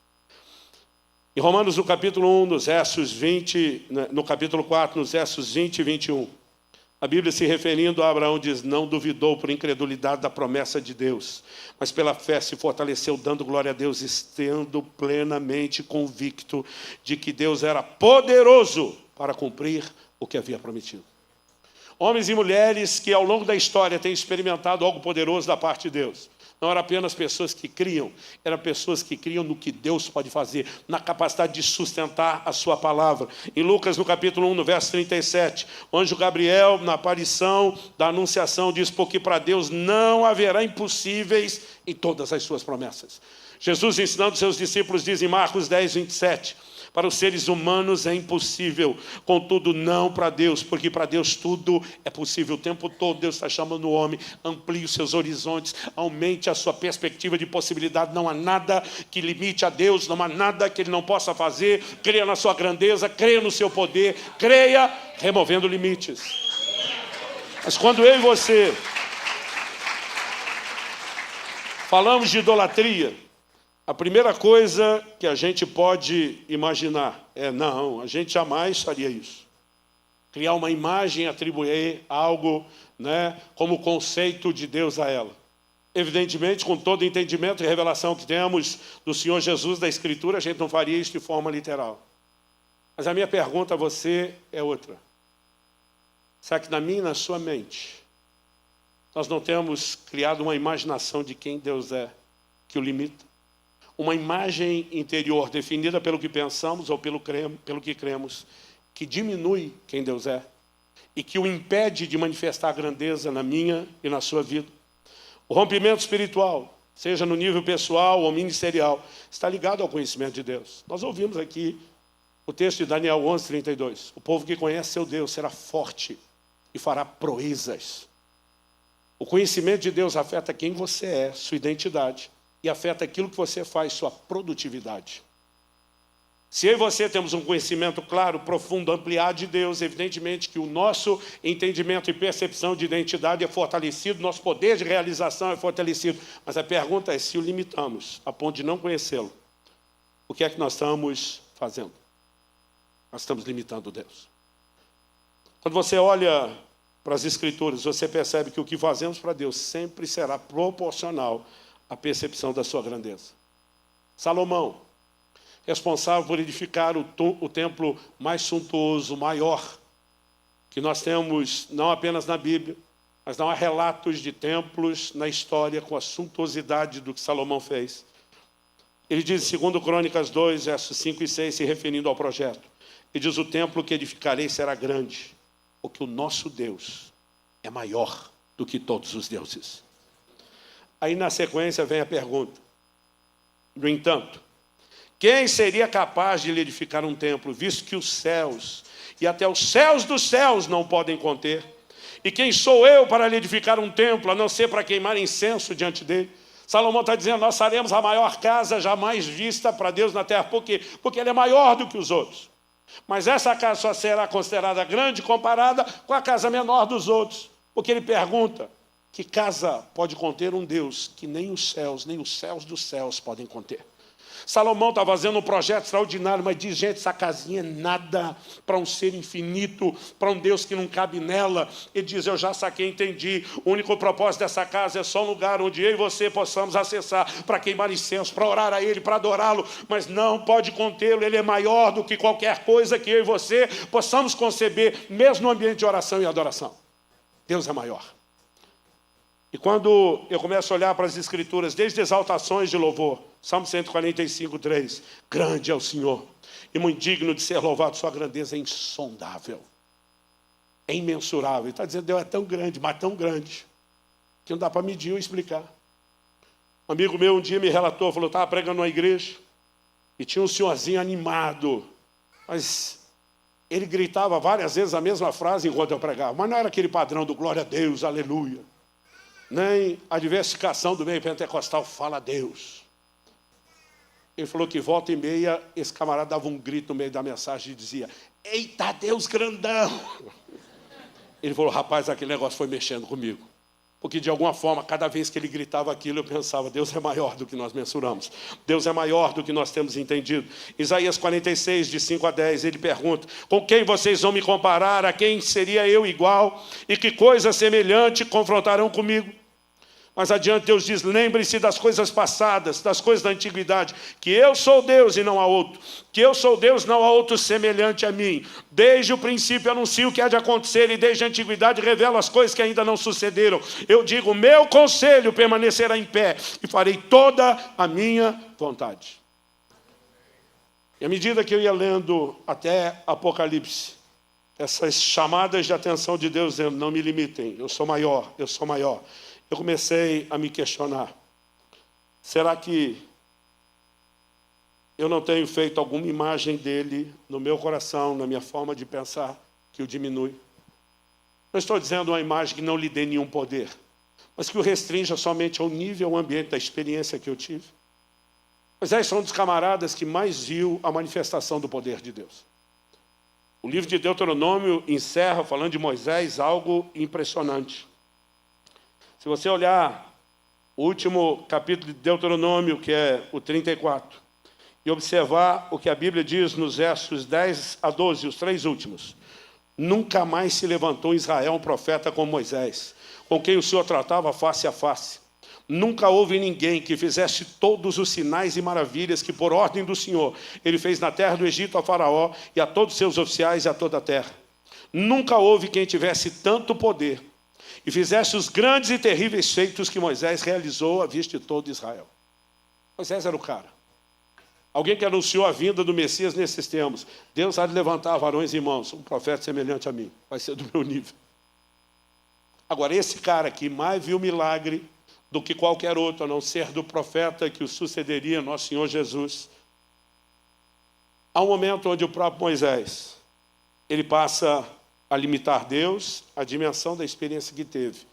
Em Romanos, no capítulo 1, nos versos 20, no capítulo 4, nos versos 20 e 21. A Bíblia, se referindo a Abraão, diz, não duvidou por incredulidade da promessa de Deus, mas pela fé se fortaleceu, dando glória a Deus, estando plenamente convicto de que Deus era poderoso para cumprir o que havia prometido. Homens e mulheres que ao longo da história têm experimentado algo poderoso da parte de Deus. Não eram apenas pessoas que criam, eram pessoas que criam no que Deus pode fazer, na capacidade de sustentar a sua palavra. Em Lucas, no capítulo 1, no verso 37, o anjo Gabriel, na aparição da anunciação, diz, porque para Deus não haverá impossíveis em todas as suas promessas. Jesus, ensinando seus discípulos, diz em Marcos 10, 27, para os seres humanos é impossível, contudo não para Deus, porque para Deus tudo é possível. O tempo todo Deus está chamando o homem, amplie os seus horizontes, aumente a sua perspectiva de possibilidade. Não há nada que limite a Deus, não há nada que Ele não possa fazer. Creia na sua grandeza, creia no seu poder, creia removendo limites. Mas quando eu e você Falamos de idolatria. A primeira coisa que a gente pode imaginar é, não, a gente jamais faria isso. Criar uma imagem, atribuir algo, né, como conceito de Deus a ela. Evidentemente, com todo o entendimento e revelação que temos do Senhor Jesus, da Escritura, a gente não faria isso de forma literal. Mas a minha pergunta a você é outra. Será que na minha e na sua mente, nós não temos criado uma imaginação de quem Deus é, que o limita? Uma imagem interior definida pelo que pensamos ou pelo que cremos, que diminui quem Deus é e que o impede de manifestar a grandeza na minha e na sua vida. O rompimento espiritual, seja no nível pessoal ou ministerial, está ligado ao conhecimento de Deus. Nós ouvimos aqui o texto de Daniel 11:32. O povo que conhece seu Deus será forte e fará proezas. O conhecimento de Deus afeta quem você é, sua identidade, e afeta aquilo que você faz, sua produtividade. Se eu e você temos um conhecimento claro, profundo, ampliado de Deus, evidentemente que o nosso entendimento e percepção de identidade é fortalecido, nosso poder de realização é fortalecido. Mas a pergunta é, se o limitamos a ponto de não conhecê-lo, o que é que nós estamos fazendo? Nós estamos limitando Deus. Quando você olha para as Escrituras, você percebe que o que fazemos para Deus sempre será proporcional à percepção da sua grandeza. Salomão, responsável por edificar o templo mais suntuoso, maior, que nós temos não apenas na Bíblia, mas não há relatos de templos na história com a suntuosidade do que Salomão fez. Ele diz, segundo Crônicas 2, versos 5 e 6, se referindo ao projeto, ele diz, o templo que edificarei será grande, porque o nosso Deus é maior do que todos os deuses. Aí na sequência vem a pergunta, no entanto, quem seria capaz de lhe edificar um templo, visto que os céus e até os céus dos céus não podem conter? E quem sou eu para lhe edificar um templo, a não ser para queimar incenso diante dele? Salomão está dizendo, nós faremos a maior casa jamais vista para Deus na terra. Por quê? Porque ele é maior do que os outros. Mas essa casa só será considerada grande comparada com a casa menor dos outros. Porque ele pergunta, que casa pode conter um Deus que nem os céus dos céus podem conter? Salomão está fazendo um projeto extraordinário, mas diz, gente, essa casinha é nada para um ser infinito, para um Deus que não cabe nela. Ele diz, eu já saquei, entendi. O único propósito dessa casa é só um lugar onde eu e você possamos acessar para queimar incenso, para orar a Ele, para adorá-lo, mas não pode contê-lo. Ele é maior do que qualquer coisa que eu e você possamos conceber, mesmo no ambiente de oração e adoração. Deus é maior. E quando eu começo a olhar para as Escrituras, desde exaltações de louvor, Salmo 145, 3, grande é o Senhor, e muito digno de ser louvado, sua grandeza é insondável, é imensurável. Ele está dizendo, Deus é tão grande, mas tão grande, que não dá para medir ou explicar. Um amigo meu um dia me relatou, falou, estava pregando numa igreja, e tinha um senhorzinho animado, mas ele gritava várias vezes a mesma frase enquanto eu pregava, mas não era aquele padrão do glória a Deus, aleluia, nem a diversificação do meio pentecostal, fala a Deus. Ele falou que volta e meia, esse camarada dava um grito no meio da mensagem e dizia, eita Deus grandão! Ele falou, rapaz, aquele negócio foi mexendo comigo. Porque de alguma forma, cada vez que ele gritava aquilo, eu pensava, Deus é maior do que nós mensuramos. Deus é maior do que nós temos entendido. Isaías 46, de 5 a 10, ele pergunta, com quem vocês vão me comparar? A quem seria eu igual? E que coisa semelhante confrontarão comigo? Mas adiante Deus diz, lembre-se das coisas passadas, das coisas da antiguidade, que eu sou Deus e não há outro, que eu sou Deus, não há outro semelhante a mim. Desde o princípio anuncio o que há de acontecer e desde a antiguidade revelo as coisas que ainda não sucederam. Eu digo, meu conselho permanecerá em pé e farei toda a minha vontade. E à medida que eu ia lendo até Apocalipse, essas chamadas de atenção de Deus dizendo, não me limitem, eu sou maior, eu sou maior. Eu comecei a me questionar, será que eu não tenho feito alguma imagem dele no meu coração, na minha forma de pensar, que o diminui? Não estou dizendo uma imagem que não lhe dê nenhum poder, mas que o restrinja somente ao nível, ao ambiente da experiência que eu tive. Moisés foi um dos camaradas que mais viu a manifestação do poder de Deus. O livro de Deuteronômio encerra, falando de Moisés, algo impressionante. Se você olhar o último capítulo de Deuteronômio, que é o 34, e observar o que a Bíblia diz nos versos 10 a 12, os 3 últimos. Nunca mais se levantou em Israel um profeta como Moisés, com quem o Senhor tratava face a face. Nunca houve ninguém que fizesse todos os sinais e maravilhas que, por ordem do Senhor, ele fez na terra do Egito a Faraó e a todos os seus oficiais e a toda a terra. Nunca houve quem tivesse tanto poder e fizesse os grandes e terríveis feitos que Moisés realizou à vista de todo Israel. Moisés era o cara. Alguém que anunciou a vinda do Messias nesses termos. Deus há de levantar varões e irmãos, um profeta semelhante a mim. Vai ser do meu nível. Agora, esse cara aqui mais viu milagre do que qualquer outro, a não ser do profeta que o sucederia, nosso Senhor Jesus. Há um momento onde o próprio Moisés, ele passa a limitar Deus, a dimensão da experiência que teve,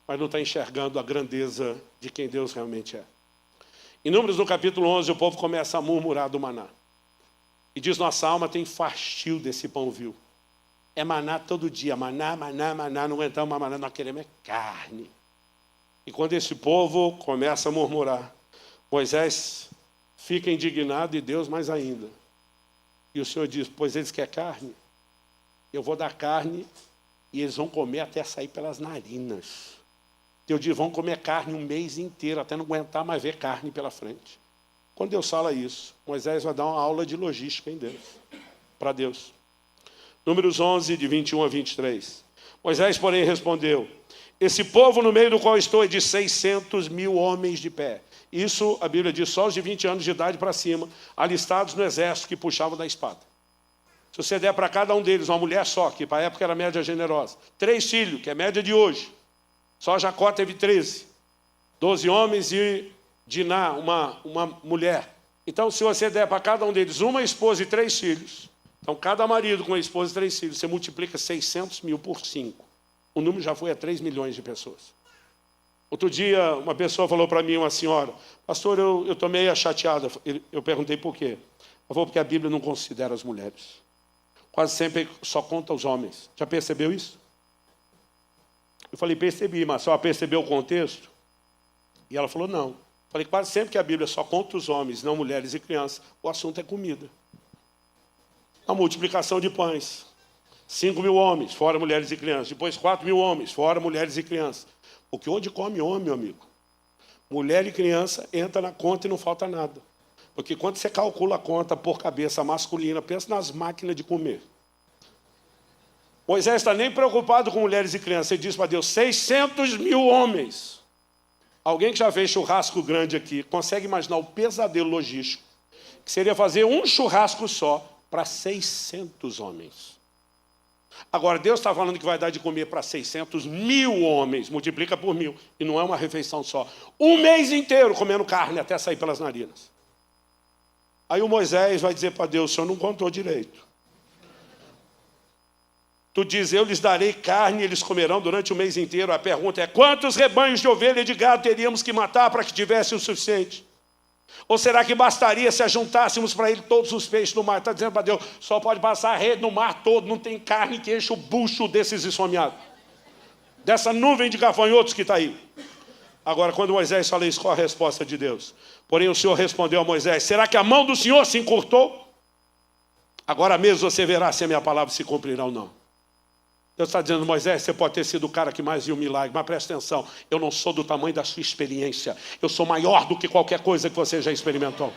mas não está enxergando a grandeza de quem Deus realmente é. Em Números, no capítulo 11, o povo começa a murmurar do maná. E diz, nossa alma tem fastio desse pão vil. É maná todo dia, maná, maná, maná, não aguentamos mais maná, nós queremos é carne. E quando esse povo começa a murmurar, Moisés fica indignado e Deus mais ainda. E o Senhor diz, pois eles querem carne, eu vou dar carne e eles vão comer até sair pelas narinas. Deus diz, vão comer carne um mês inteiro, até não aguentar mais ver carne pela frente. Quando Deus fala isso, Moisés vai dar uma aula de logística em Deus, para Deus. Números 11, de 21 a 23. Moisés, porém, respondeu, esse povo no meio do qual estou é de 600 mil homens de pé. Isso, a Bíblia diz, só os de 20 anos de idade para cima, alistados no exército que puxavam da espada. Se você der para cada um deles uma mulher só, que para a época era média generosa, 3 filhos, que é média de hoje, só Jacó teve 13, 12 homens e Diná, uma mulher. Então, se você der para cada um deles uma esposa e 3 filhos, então cada marido com uma esposa e 3 filhos, você multiplica 600 mil por 5. O número já foi a 3 milhões de pessoas. Outro dia, uma pessoa falou para mim, uma senhora, pastor, eu estou meio chateada. Eu perguntei por quê. Ela falou, porque a Bíblia não considera as mulheres. Quase sempre só conta os homens. Já percebeu isso? Eu falei, percebi, mas só percebeu o contexto? E ela falou, não. Eu falei, quase sempre que a Bíblia só conta os homens, não mulheres e crianças, o assunto é comida. A multiplicação de pães. 5 mil homens, fora mulheres e crianças. Depois 4 mil homens, fora mulheres e crianças. Porque onde come homem, meu amigo? Mulher e criança entra na conta e não falta nada. Porque quando você calcula a conta por cabeça masculina, pensa nas máquinas de comer. Moisés está nem preocupado com mulheres e crianças. Ele diz para Deus, 600 mil homens. Alguém que já fez churrasco grande aqui, consegue imaginar o pesadelo logístico, que seria fazer um churrasco só para 600 homens. Agora, Deus está falando que vai dar de comer para 600 mil homens, multiplica por 1000, e não é uma refeição só. Um mês inteiro comendo carne até sair pelas narinas. Aí o Moisés vai dizer para Deus, o senhor não contou direito. Tu diz, eu lhes darei carne e eles comerão durante o mês inteiro. A pergunta é, quantos rebanhos de ovelha e de gado teríamos que matar para que tivesse o suficiente? Ou será que bastaria se ajuntássemos para ele todos os peixes do mar? Está dizendo para Deus, só pode passar a rede no mar todo, não tem carne que enche o bucho desses esfomeados. Dessa nuvem de gafanhotos que está aí. Agora, quando Moisés fala isso, qual a resposta de Deus? Porém, o Senhor respondeu a Moisés, será que a mão do Senhor se encurtou? Agora mesmo você verá se a minha palavra se cumprirá ou não. Deus está dizendo, Moisés, você pode ter sido o cara que mais viu milagre, mas presta atenção, eu não sou do tamanho da sua experiência, eu sou maior do que qualquer coisa que você já experimentou.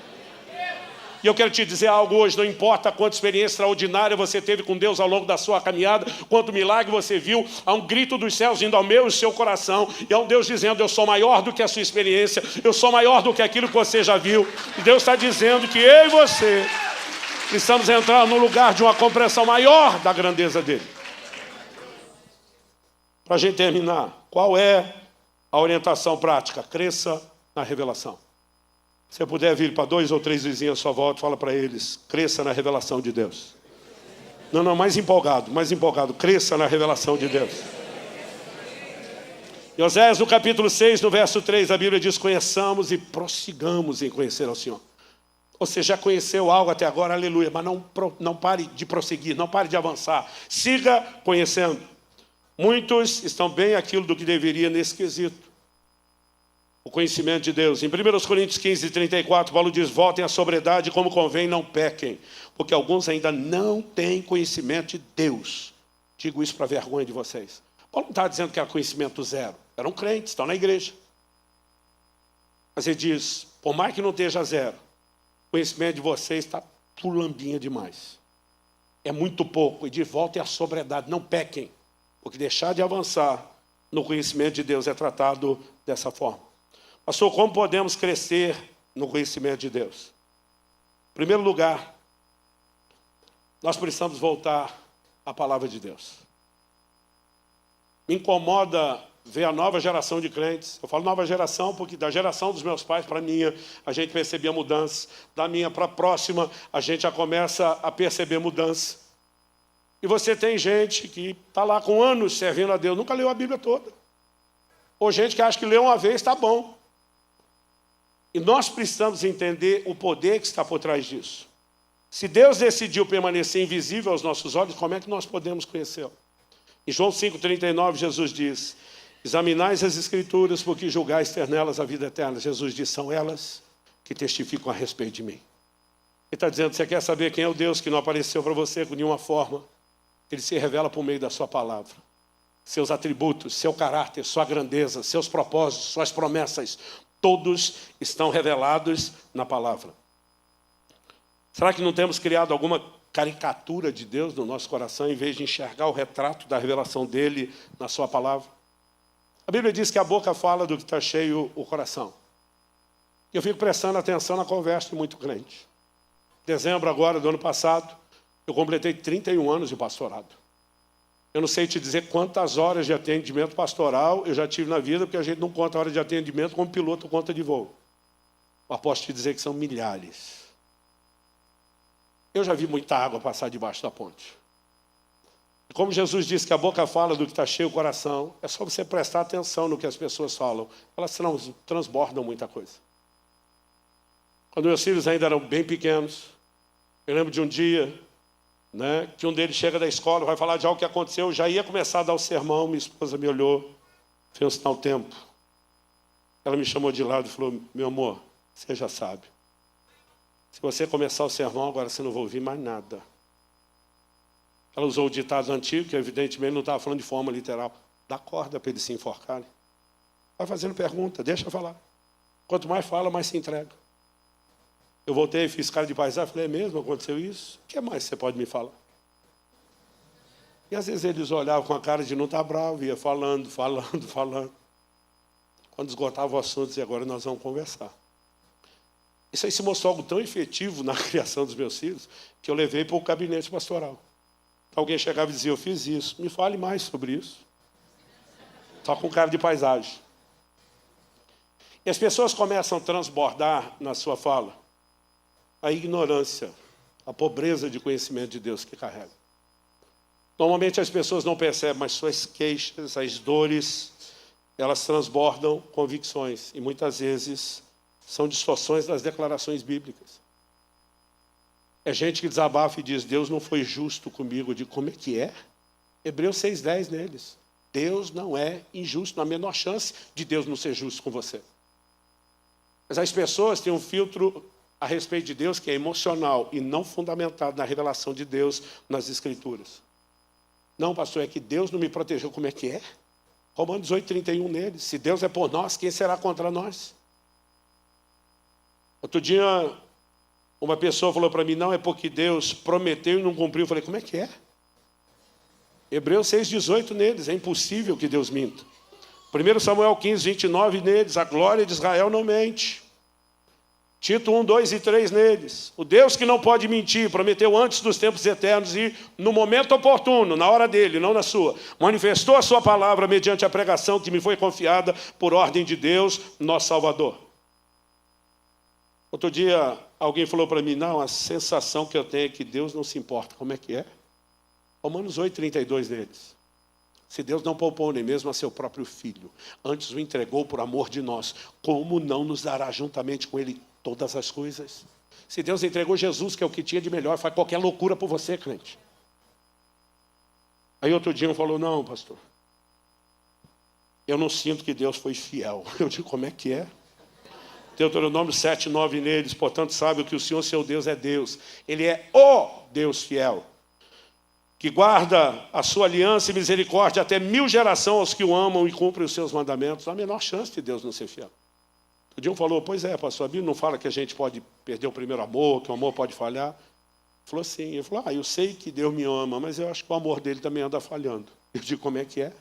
E eu quero te dizer algo hoje, não importa quanta experiência extraordinária você teve com Deus ao longo da sua caminhada, quanto milagre você viu, há um grito dos céus indo ao meu e ao seu coração, e há um Deus dizendo, eu sou maior do que a sua experiência, eu sou maior do que aquilo que você já viu, e Deus está dizendo que eu e você precisamos entrar no lugar de uma compreensão maior da grandeza dele. Para a gente terminar, qual é a orientação prática? Cresça na revelação. Se você puder vir para 2 ou 3 vizinhos à sua volta, fala para eles, cresça na revelação de Deus. Não, mais empolgado, cresça na revelação de Deus. Em Oséias, no capítulo 6, no verso 3, a Bíblia diz, conheçamos e prossigamos em conhecer ao Senhor. Ou seja, já conheceu algo até agora, aleluia, mas não pare de prosseguir, não pare de avançar. Siga conhecendo. Muitos estão bem aquilo do que deveria nesse quesito. o conhecimento de Deus. Em 1 Coríntios 15, 34, Paulo diz: voltem à sobriedade como convém, não pequem, porque alguns ainda não têm conhecimento de Deus. Digo isso para vergonha de vocês. Paulo não está dizendo que era conhecimento zero. Eram crentes, estão na igreja. Mas ele diz: por mais que não esteja zero, o conhecimento de vocês está pulambinha demais. É muito pouco. E diz: voltem à sobriedade, não pequem, porque deixar de avançar no conhecimento de Deus é tratado dessa forma. Pastor, como podemos crescer no conhecimento de Deus? Em primeiro lugar, nós precisamos voltar à palavra de Deus. Me incomoda ver a nova geração de crentes. Eu falo nova geração porque da geração dos meus pais para a minha, a gente percebia mudança. Da minha para a próxima, a gente já começa a perceber mudança. E você tem gente que está lá com anos servindo a Deus, nunca leu a Bíblia toda. Ou gente que acha que leu uma vez está bom. E nós precisamos entender o poder que está por trás disso. Se Deus decidiu permanecer invisível aos nossos olhos, como é que nós podemos conhecê-lo? Em João 5,39, Jesus diz: examinais as Escrituras, porque julgais ter nelas a vida eterna. Jesus diz: são elas que testificam a respeito de mim. Ele está dizendo: você quer saber quem é o Deus que não apareceu para você de nenhuma forma? Ele se revela por meio da sua palavra. Seus atributos, seu caráter, sua grandeza, seus propósitos, suas promessas, todos estão revelados na palavra. Será que não temos criado alguma caricatura de Deus no nosso coração, em vez de enxergar o retrato da revelação dele na sua palavra? A Bíblia diz que a boca fala do que está cheio o coração. Eu fico prestando atenção na conversa de muito crente. Em dezembro agora do ano passado, eu completei 31 anos de pastorado. Eu não sei te dizer quantas horas de atendimento pastoral eu já tive na vida, porque a gente não conta a hora de atendimento como piloto conta de voo. Mas posso te dizer que são milhares. Eu já vi muita água passar debaixo da ponte. E como Jesus disse que a boca fala do que está cheio o coração, é só você prestar atenção no que as pessoas falam. Elas transbordam muita coisa. Quando meus filhos ainda eram bem pequenos, eu lembro de um dia, que um deles chega da escola, vai falar de algo que aconteceu, já ia começar a dar o sermão, minha esposa me olhou, fez um sinal tempo. Ela me chamou de lado e falou: meu amor, você já sabe. Se você começar o sermão, agora você não vai ouvir mais nada. Ela usou o ditado antigo, que evidentemente não estava falando de forma literal. Dá corda para eles se enforcarem. Vai fazendo pergunta, deixa falar. Quanto mais fala, mais se entrega. Eu voltei, fiz cara de paisagem, falei: é mesmo? Aconteceu isso? O que mais você pode me falar? E às vezes eles olhavam com a cara de não estar bravo, ia falando. Quando esgotava o assunto, dizia: agora nós vamos conversar. Isso aí se mostrou algo tão efetivo na criação dos meus filhos, que eu levei para o gabinete pastoral. Alguém chegava e dizia: eu fiz isso. Me fale mais sobre isso. Só com cara de paisagem. E as pessoas começam a transbordar na sua fala a ignorância, a pobreza de conhecimento de Deus que carrega. Normalmente as pessoas não percebem, mas suas queixas, as dores, elas transbordam convicções. E muitas vezes são distorções das declarações bíblicas. É gente que desabafa e diz: Deus não foi justo comigo. Eu digo: como é que é? Hebreus 6,10 neles. Deus não é injusto, não há a menor chance de Deus não ser justo com você. Mas as pessoas têm um filtro a respeito de Deus que é emocional e não fundamentado na revelação de Deus nas Escrituras. Não, pastor, é que Deus não me protegeu. Como é que é? Romanos 8,31 neles. Se Deus é por nós, quem será contra nós? Outro dia, uma pessoa falou para mim: não, é porque Deus prometeu e não cumpriu. Eu falei: como é que é? Hebreus 6,18 neles. É impossível que Deus minta. 1 Samuel 15,29 neles. A glória de Israel não mente. Tito 1, 2 e 3 neles. O Deus que não pode mentir, prometeu antes dos tempos eternos e no momento oportuno, na hora dele, não na sua, manifestou a sua palavra mediante a pregação que me foi confiada por ordem de Deus, nosso Salvador. Outro dia, alguém falou para mim: não, a sensação que eu tenho é que Deus não se importa. Como é que é? Romanos 8,32 neles. Se Deus não poupou nem mesmo a seu próprio Filho, antes o entregou por amor de nós, como não nos dará juntamente com ele todas as coisas? Se Deus entregou Jesus, que é o que tinha de melhor, faz qualquer loucura por você, crente. Aí outro dia um falou: não, pastor, eu não sinto que Deus foi fiel. Eu digo, como é que é? Deuteronômio 7:9 neles, portanto, sabe que o Senhor, seu Deus, é Deus. Ele é o Deus fiel, que guarda a sua aliança e misericórdia até 1000 gerações aos que o amam e cumprem os seus mandamentos. Não há a menor chance de Deus não ser fiel. O dia um falou, pois é, pastor, a Bíblia não fala que a gente pode perder o primeiro amor, que o amor pode falhar. Falou sim. Ele falou, eu sei que Deus me ama, mas eu acho que o amor dele também anda falhando. Eu digo, como é que é?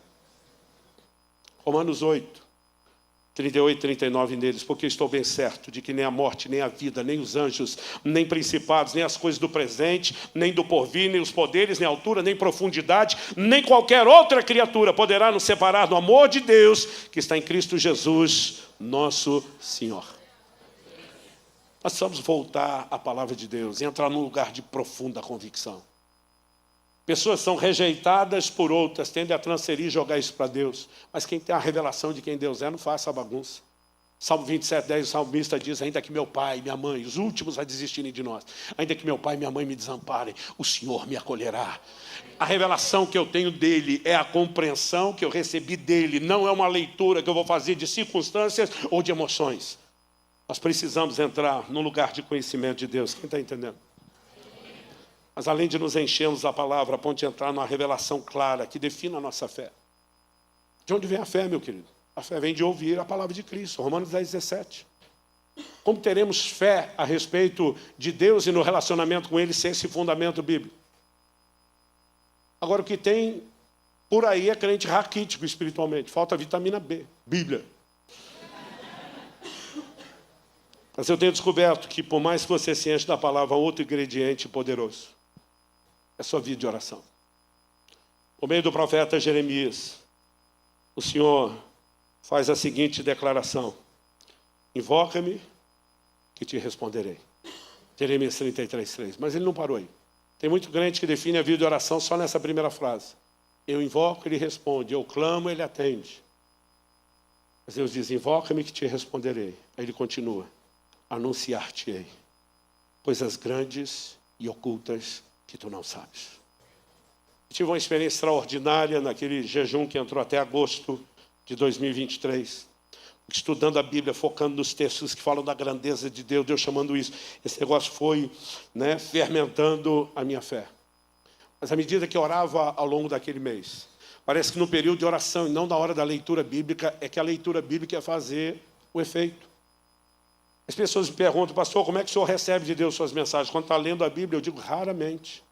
Romanos 8:38 e 39 neles, porque estou bem certo de que nem a morte, nem a vida, nem os anjos, nem principados, nem as coisas do presente, nem do porvir, nem os poderes, nem altura, nem profundidade, nem qualquer outra criatura poderá nos separar do amor de Deus que está em Cristo Jesus, nosso Senhor. Nós precisamos voltar à palavra de Deus e entrar num lugar de profunda convicção. Pessoas são rejeitadas por outras, tendem a transferir e jogar isso para Deus. Mas quem tem a revelação de quem Deus é, não faz essa bagunça. Salmo 27:10, o salmista diz, ainda que meu pai e minha mãe, os últimos a desistirem de nós, ainda que meu pai e minha mãe me desamparem, o Senhor me acolherá. A revelação que eu tenho dele é a compreensão que eu recebi dele, não é uma leitura que eu vou fazer de circunstâncias ou de emoções. Nós precisamos entrar num lugar de conhecimento de Deus. Quem está entendendo? Mas além de nos enchermos da palavra, a ponto de entrar numa revelação clara que defina a nossa fé. De onde vem a fé, meu querido? A fé vem de ouvir a palavra de Cristo. Romanos 10:17. Como teremos fé a respeito de Deus e no relacionamento com Ele sem esse fundamento bíblico? Agora, o que tem por aí é crente raquítico espiritualmente. Falta vitamina B, Bíblia. Mas eu tenho descoberto que, por mais que você se enche da palavra, outro ingrediente poderoso é a sua vida de oração. Por meio do profeta Jeremias, o Senhor faz a seguinte declaração: invoca-me que te responderei. Jeremias 33:3. Mas ele não parou aí. Tem muito crente que define a vida de oração só nessa primeira frase. Eu invoco, ele responde. Eu clamo, ele atende. Mas Deus diz, invoca-me que te responderei. Aí ele continua. Anunciar-te-ei coisas grandes e ocultas que tu não sabes. Eu tive uma experiência extraordinária naquele jejum que entrou até agosto de 2023, estudando a Bíblia, focando nos textos que falam da grandeza de Deus, Deus chamando isso. Esse negócio foi, fermentando a minha fé. Mas à medida que eu orava ao longo daquele mês, parece que no período de oração e não na hora da leitura bíblica, é que a leitura bíblica ia fazer o efeito. As pessoas me perguntam, pastor, como é que o senhor recebe de Deus suas mensagens? Quando está lendo a Bíblia, eu digo raramente.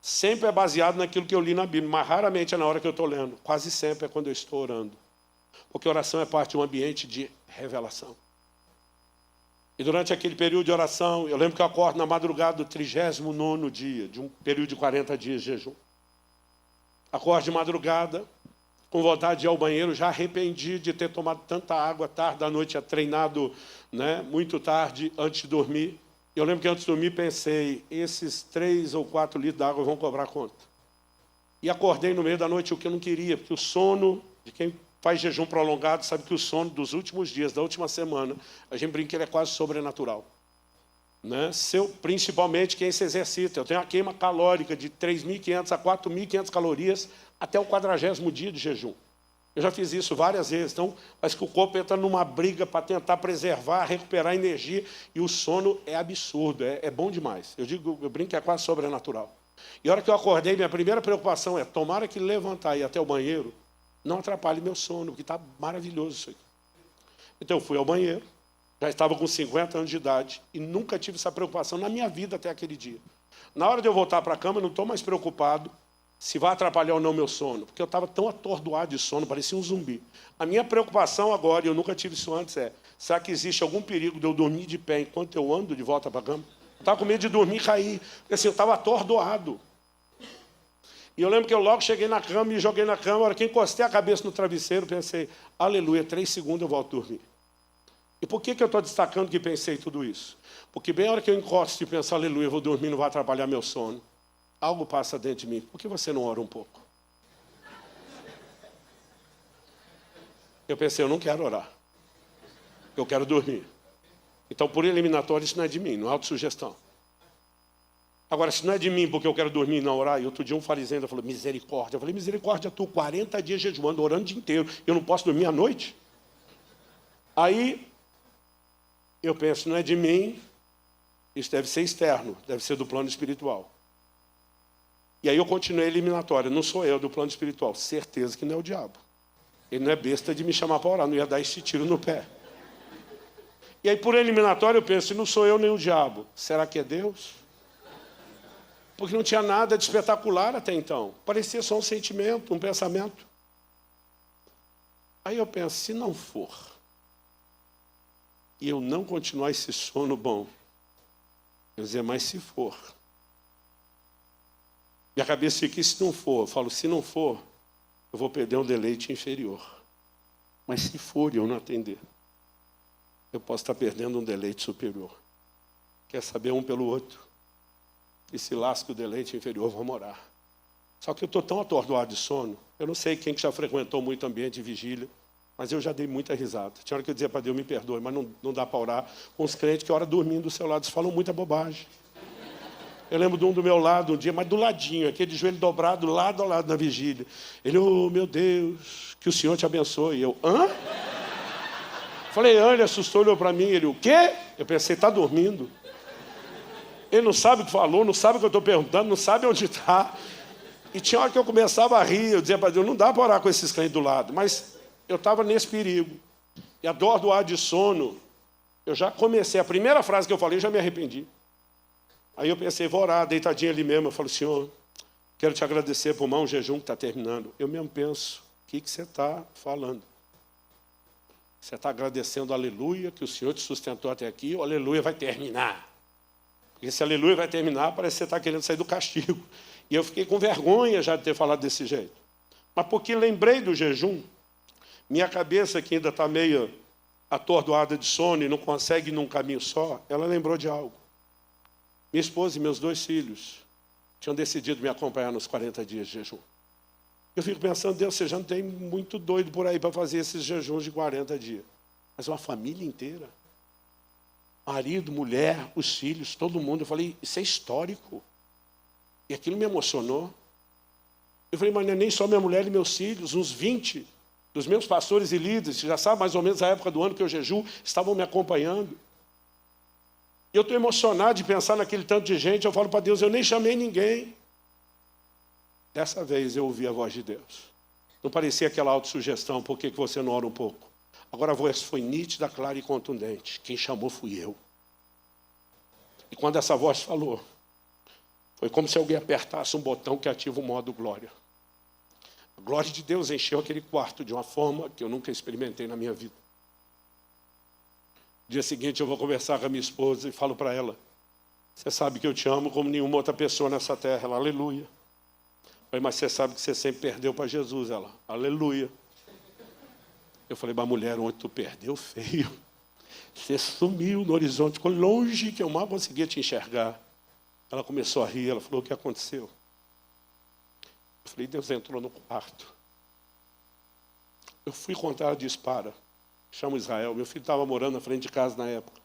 Sempre é baseado naquilo que eu li na Bíblia, mas raramente é na hora que eu estou lendo. Quase sempre é quando eu estou orando. Porque oração é parte de um ambiente de revelação. E durante aquele período de oração, eu lembro que eu acordo na madrugada do 39º dia, de um período de 40 dias de jejum. Acordo de madrugada, com vontade de ir ao banheiro, já arrependi de ter tomado tanta água tarde da noite, tinha treinado muito tarde, antes de dormir. Eu lembro que antes de dormir pensei, esses 3 ou 4 litros de água vão cobrar conta. E acordei no meio da noite, o que eu não queria, porque o sono de quem faz jejum prolongado sabe que o sono dos últimos dias, da última semana, a gente brinca que ele é quase sobrenatural. Principalmente quem se exercita. Eu tenho uma queima calórica de 3.500 a 4.500 calorias até o 40º dia de jejum. Eu já fiz isso várias vezes. Então, parece que o corpo entra numa briga para tentar preservar, recuperar energia. E o sono é absurdo, é bom demais. Eu brinco que é quase sobrenatural. E a hora que eu acordei, minha primeira preocupação é tomara que levantar e ir até o banheiro não atrapalhe meu sono, porque está maravilhoso isso aqui. Então, eu fui ao banheiro. Já estava com 50 anos de idade e nunca tive essa preocupação na minha vida até aquele dia. Na hora de eu voltar para a cama, eu não estou mais preocupado se vai atrapalhar ou não meu sono, porque eu estava tão atordoado de sono, parecia um zumbi. A minha preocupação agora, e eu nunca tive isso antes, será que existe algum perigo de eu dormir de pé enquanto eu ando de volta para a cama? Eu estava com medo de dormir e cair, porque assim, eu estava atordoado. E eu lembro que eu logo cheguei na cama, me joguei na cama, a hora que encostei a cabeça no travesseiro, pensei, aleluia, 3 segundos eu volto a dormir. E por que eu estou destacando que pensei tudo isso? Porque bem a hora que eu encosto e penso, aleluia, eu vou dormir, não vai atrapalhar meu sono, algo passa dentro de mim. Por que você não ora um pouco? Eu pensei, eu não quero orar. Eu quero dormir. Então, por eliminatório, isso não é de mim, não é autossugestão. Agora, se não é de mim, porque eu quero dormir e não orar, e outro dia um fariseu ainda falou, misericórdia. Eu falei, misericórdia, tu 40 dias jejuando, orando o dia inteiro, eu não posso dormir à noite? Aí, eu penso, não é de mim, isso deve ser externo, deve ser do plano espiritual. E aí eu continuei a eliminatória, não sou eu do plano espiritual, certeza que não é o diabo. Ele não é besta de me chamar para orar, não ia dar esse tiro no pé. E aí, por eliminatória, eu penso, não sou eu nem o diabo, será que é Deus? Porque não tinha nada de espetacular até então. Parecia só um sentimento, um pensamento. Aí eu penso, se não for, e eu não continuar esse sono bom, eu dizer, mas se for. Minha cabeça fica, e se não for? Eu falo, se não for, eu vou perder um deleite inferior. Mas se for e eu não atender, eu posso estar perdendo um deleite superior. Quer saber um pelo outro? E se lasca o deleite inferior, vamos orar. Só que eu estou tão atordoado de sono, eu não sei quem que já frequentou muito ambiente de vigília, mas eu já dei muita risada. Tinha hora que eu dizia para Deus, me perdoe, mas não dá para orar com os crentes que oram dormindo do seu lado, eles falam muita bobagem. Eu lembro de um do meu lado um dia, mas do ladinho, aquele joelho dobrado, lado a lado na vigília. Ele, oh meu Deus, que o Senhor te abençoe. E eu, hã? Falei, ele assustou, olhou para mim, ele, o quê? Eu pensei, está dormindo. Ele não sabe o que falou, não sabe o que eu estou perguntando, não sabe onde está. E tinha hora que eu começava a rir, eu dizia para Deus, não dá para orar com esses crentes do lado. Mas eu estava nesse perigo. E a dor do ar de sono, eu já comecei, a primeira frase que eu falei, eu já me arrependi. Aí eu pensei, vou orar, deitadinho ali mesmo. Eu falo, Senhor, quero te agradecer por mais um jejum que está terminando. Eu mesmo penso, o que você está falando? Você está agradecendo aleluia, que o Senhor te sustentou até aqui, ou aleluia vai terminar? Porque se aleluia vai terminar, parece que você está querendo sair do castigo. E eu fiquei com vergonha já de ter falado desse jeito. Mas porque lembrei do jejum, minha cabeça, que ainda está meio atordoada de sono e não consegue ir num caminho só, ela lembrou de algo. Minha esposa e meus 2 filhos tinham decidido me acompanhar nos 40 dias de jejum. Eu fico pensando, Deus, você já não tem muito doido por aí para fazer esses jejuns de 40 dias. Mas uma família inteira. Marido, mulher, os filhos, todo mundo. Eu falei, isso é histórico. E aquilo me emocionou. Eu falei, mas não é nem só minha mulher e meus filhos, uns 20 dos meus pastores e líderes, que já sabem mais ou menos a época do ano que eu jejuo, estavam me acompanhando. E eu estou emocionado de pensar naquele tanto de gente. Eu falo para Deus, eu nem chamei ninguém. Dessa vez eu ouvi a voz de Deus. Não parecia aquela autossugestão, por que você não ora um pouco? Agora a voz foi nítida, clara e contundente. Quem chamou fui eu. E quando essa voz falou, foi como se alguém apertasse um botão que ativa o modo glória. A glória de Deus encheu aquele quarto de uma forma que eu nunca experimentei na minha vida. No dia seguinte eu vou conversar com a minha esposa e falo para ela, você sabe que eu te amo como nenhuma outra pessoa nessa terra. Ela, aleluia. Eu falei, mas você sabe que você sempre perdeu para Jesus. Ela, aleluia. Eu falei, mas mulher, onde tu perdeu, feio. Você sumiu no horizonte, ficou longe que eu mal conseguia te enxergar. Ela começou a rir, ela falou, o que aconteceu? Eu falei, Deus entrou no quarto. Eu fui contar, ela disse, para. Chama Israel. Meu filho estava morando na frente de casa na época.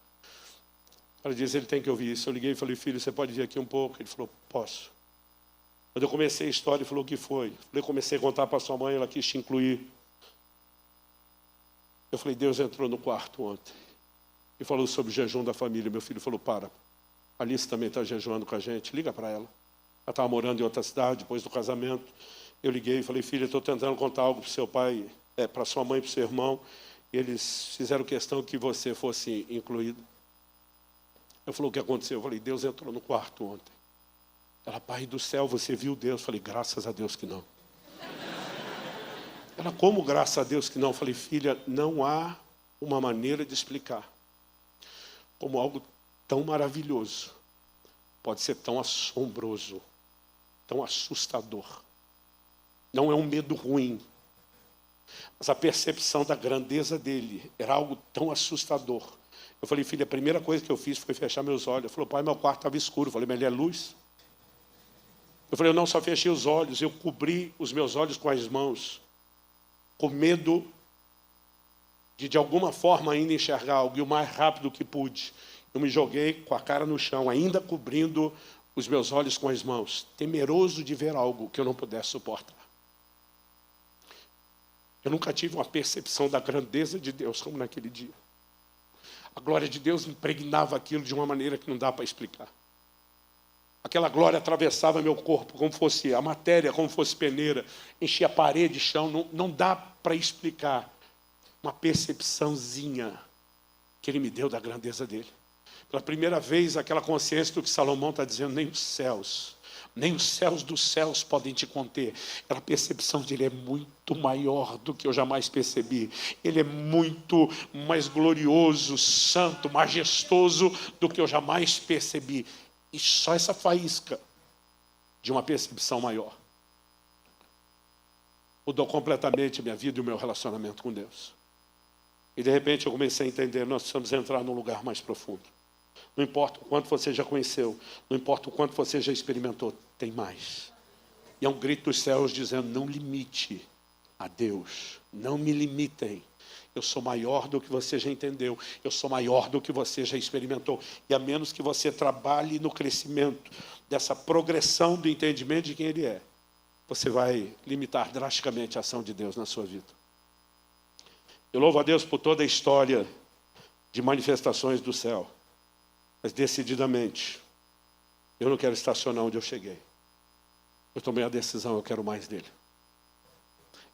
Ela disse, ele tem que ouvir isso. Eu liguei e falei, filho, você pode vir aqui um pouco? Ele falou, posso. Quando eu comecei a história, ele falou, o que foi? Eu comecei a contar para sua mãe, ela quis te incluir. Eu falei, Deus entrou no quarto ontem. E falou sobre o jejum da família. Meu filho falou, para. A Alice também está jejuando com a gente. Liga para ela. Ela estava morando em outra cidade, depois do casamento. Eu liguei e falei, filha, estou tentando contar algo para o seu pai, para sua mãe e para o seu irmão. E eles fizeram questão que você fosse incluído. Eu falei, o que aconteceu? Eu falei, Deus entrou no quarto ontem. Ela, pai do céu, você viu Deus? Eu falei, graças a Deus que não. Ela, como graças a Deus que não? Eu falei, filha, não há uma maneira de explicar como algo tão maravilhoso pode ser tão assombroso, tão assustador. Não é um medo ruim, mas a percepção da grandeza dele era algo tão assustador. Eu falei, filha, a primeira coisa que eu fiz foi fechar meus olhos. Ele falou, pai, meu quarto estava escuro. Eu falei, mas ele é luz? Eu falei, eu não só fechei os olhos, eu cobri os meus olhos com as mãos, com medo de alguma forma ainda enxergar algo, e o mais rápido que pude. Eu me joguei com a cara no chão, ainda cobrindo os meus olhos com as mãos, temeroso de ver algo que eu não pudesse suportar. Eu nunca tive uma percepção da grandeza de Deus como naquele dia. A glória de Deus impregnava aquilo de uma maneira que não dá para explicar. Aquela glória atravessava meu corpo como fosse a matéria, como fosse peneira, enchia a parede, chão, não dá para explicar. Uma percepçãozinha que ele me deu da grandeza dele. Pela primeira vez, aquela consciência do que Salomão está dizendo, nem os céus dos céus podem te conter. Aquela percepção de ele é muito maior do que eu jamais percebi. Ele é muito mais glorioso, santo, majestoso do que eu jamais percebi. E só essa faísca de uma percepção maior mudou completamente a minha vida e o meu relacionamento com Deus. E de repente eu comecei a entender, nós precisamos entrar num lugar mais profundo. Não importa o quanto você já conheceu, não importa o quanto você já experimentou, tem mais. E é um grito dos céus dizendo, não limite a Deus, não me limitem. Eu sou maior do que você já entendeu, eu sou maior do que você já experimentou. E a menos que você trabalhe no crescimento dessa progressão do entendimento de quem Ele é, você vai limitar drasticamente a ação de Deus na sua vida. Eu louvo a Deus por toda a história de manifestações do céu. Mas decididamente, eu não quero estacionar onde eu cheguei. Eu tomei a decisão, eu quero mais dele.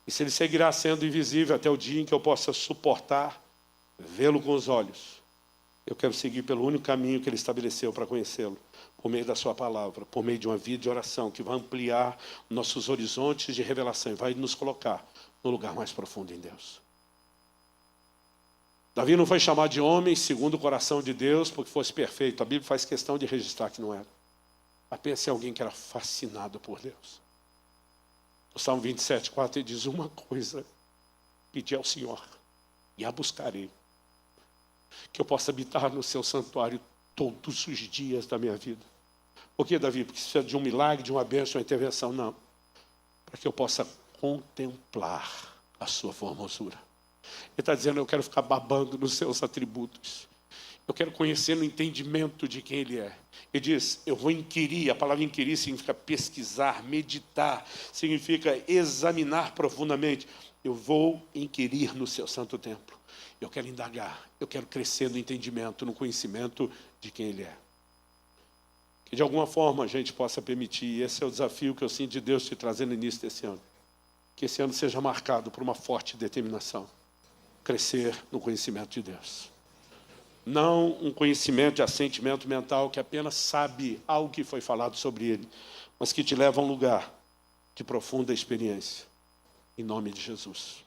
E se ele seguirá sendo invisível até o dia em que eu possa suportar vê-lo com os olhos, eu quero seguir pelo único caminho que ele estabeleceu para conhecê-lo, por meio da sua palavra, por meio de uma vida de oração que vai ampliar nossos horizontes de revelação e vai nos colocar no lugar mais profundo em Deus. Davi não foi chamado de homem segundo o coração de Deus porque fosse perfeito. A Bíblia faz questão de registrar que não era. Apenas em alguém que era fascinado por Deus. No Salmo 27:4 ele diz, uma coisa pedi ao Senhor e a buscarei, que eu possa habitar no seu santuário todos os dias da minha vida. Por que, Davi? Porque isso é de um milagre, de uma bênção, uma intervenção? Não. Para que eu possa contemplar a sua formosura. Ele está dizendo, eu quero ficar babando nos seus atributos. Eu quero conhecer no entendimento de quem Ele é. Ele diz, eu vou inquirir. A palavra inquirir significa pesquisar, meditar. Significa examinar profundamente. Eu vou inquirir no seu santo templo. Eu quero indagar. Eu quero crescer no entendimento, no conhecimento de quem Ele é. Que de alguma forma a gente possa permitir. E esse é o desafio que eu sinto de Deus te trazer no início desse ano. Que esse ano seja marcado por uma forte determinação. Crescer no conhecimento de Deus. Não um conhecimento de assentimento mental que apenas sabe algo que foi falado sobre ele, mas que te leva a um lugar de profunda experiência. Em nome de Jesus.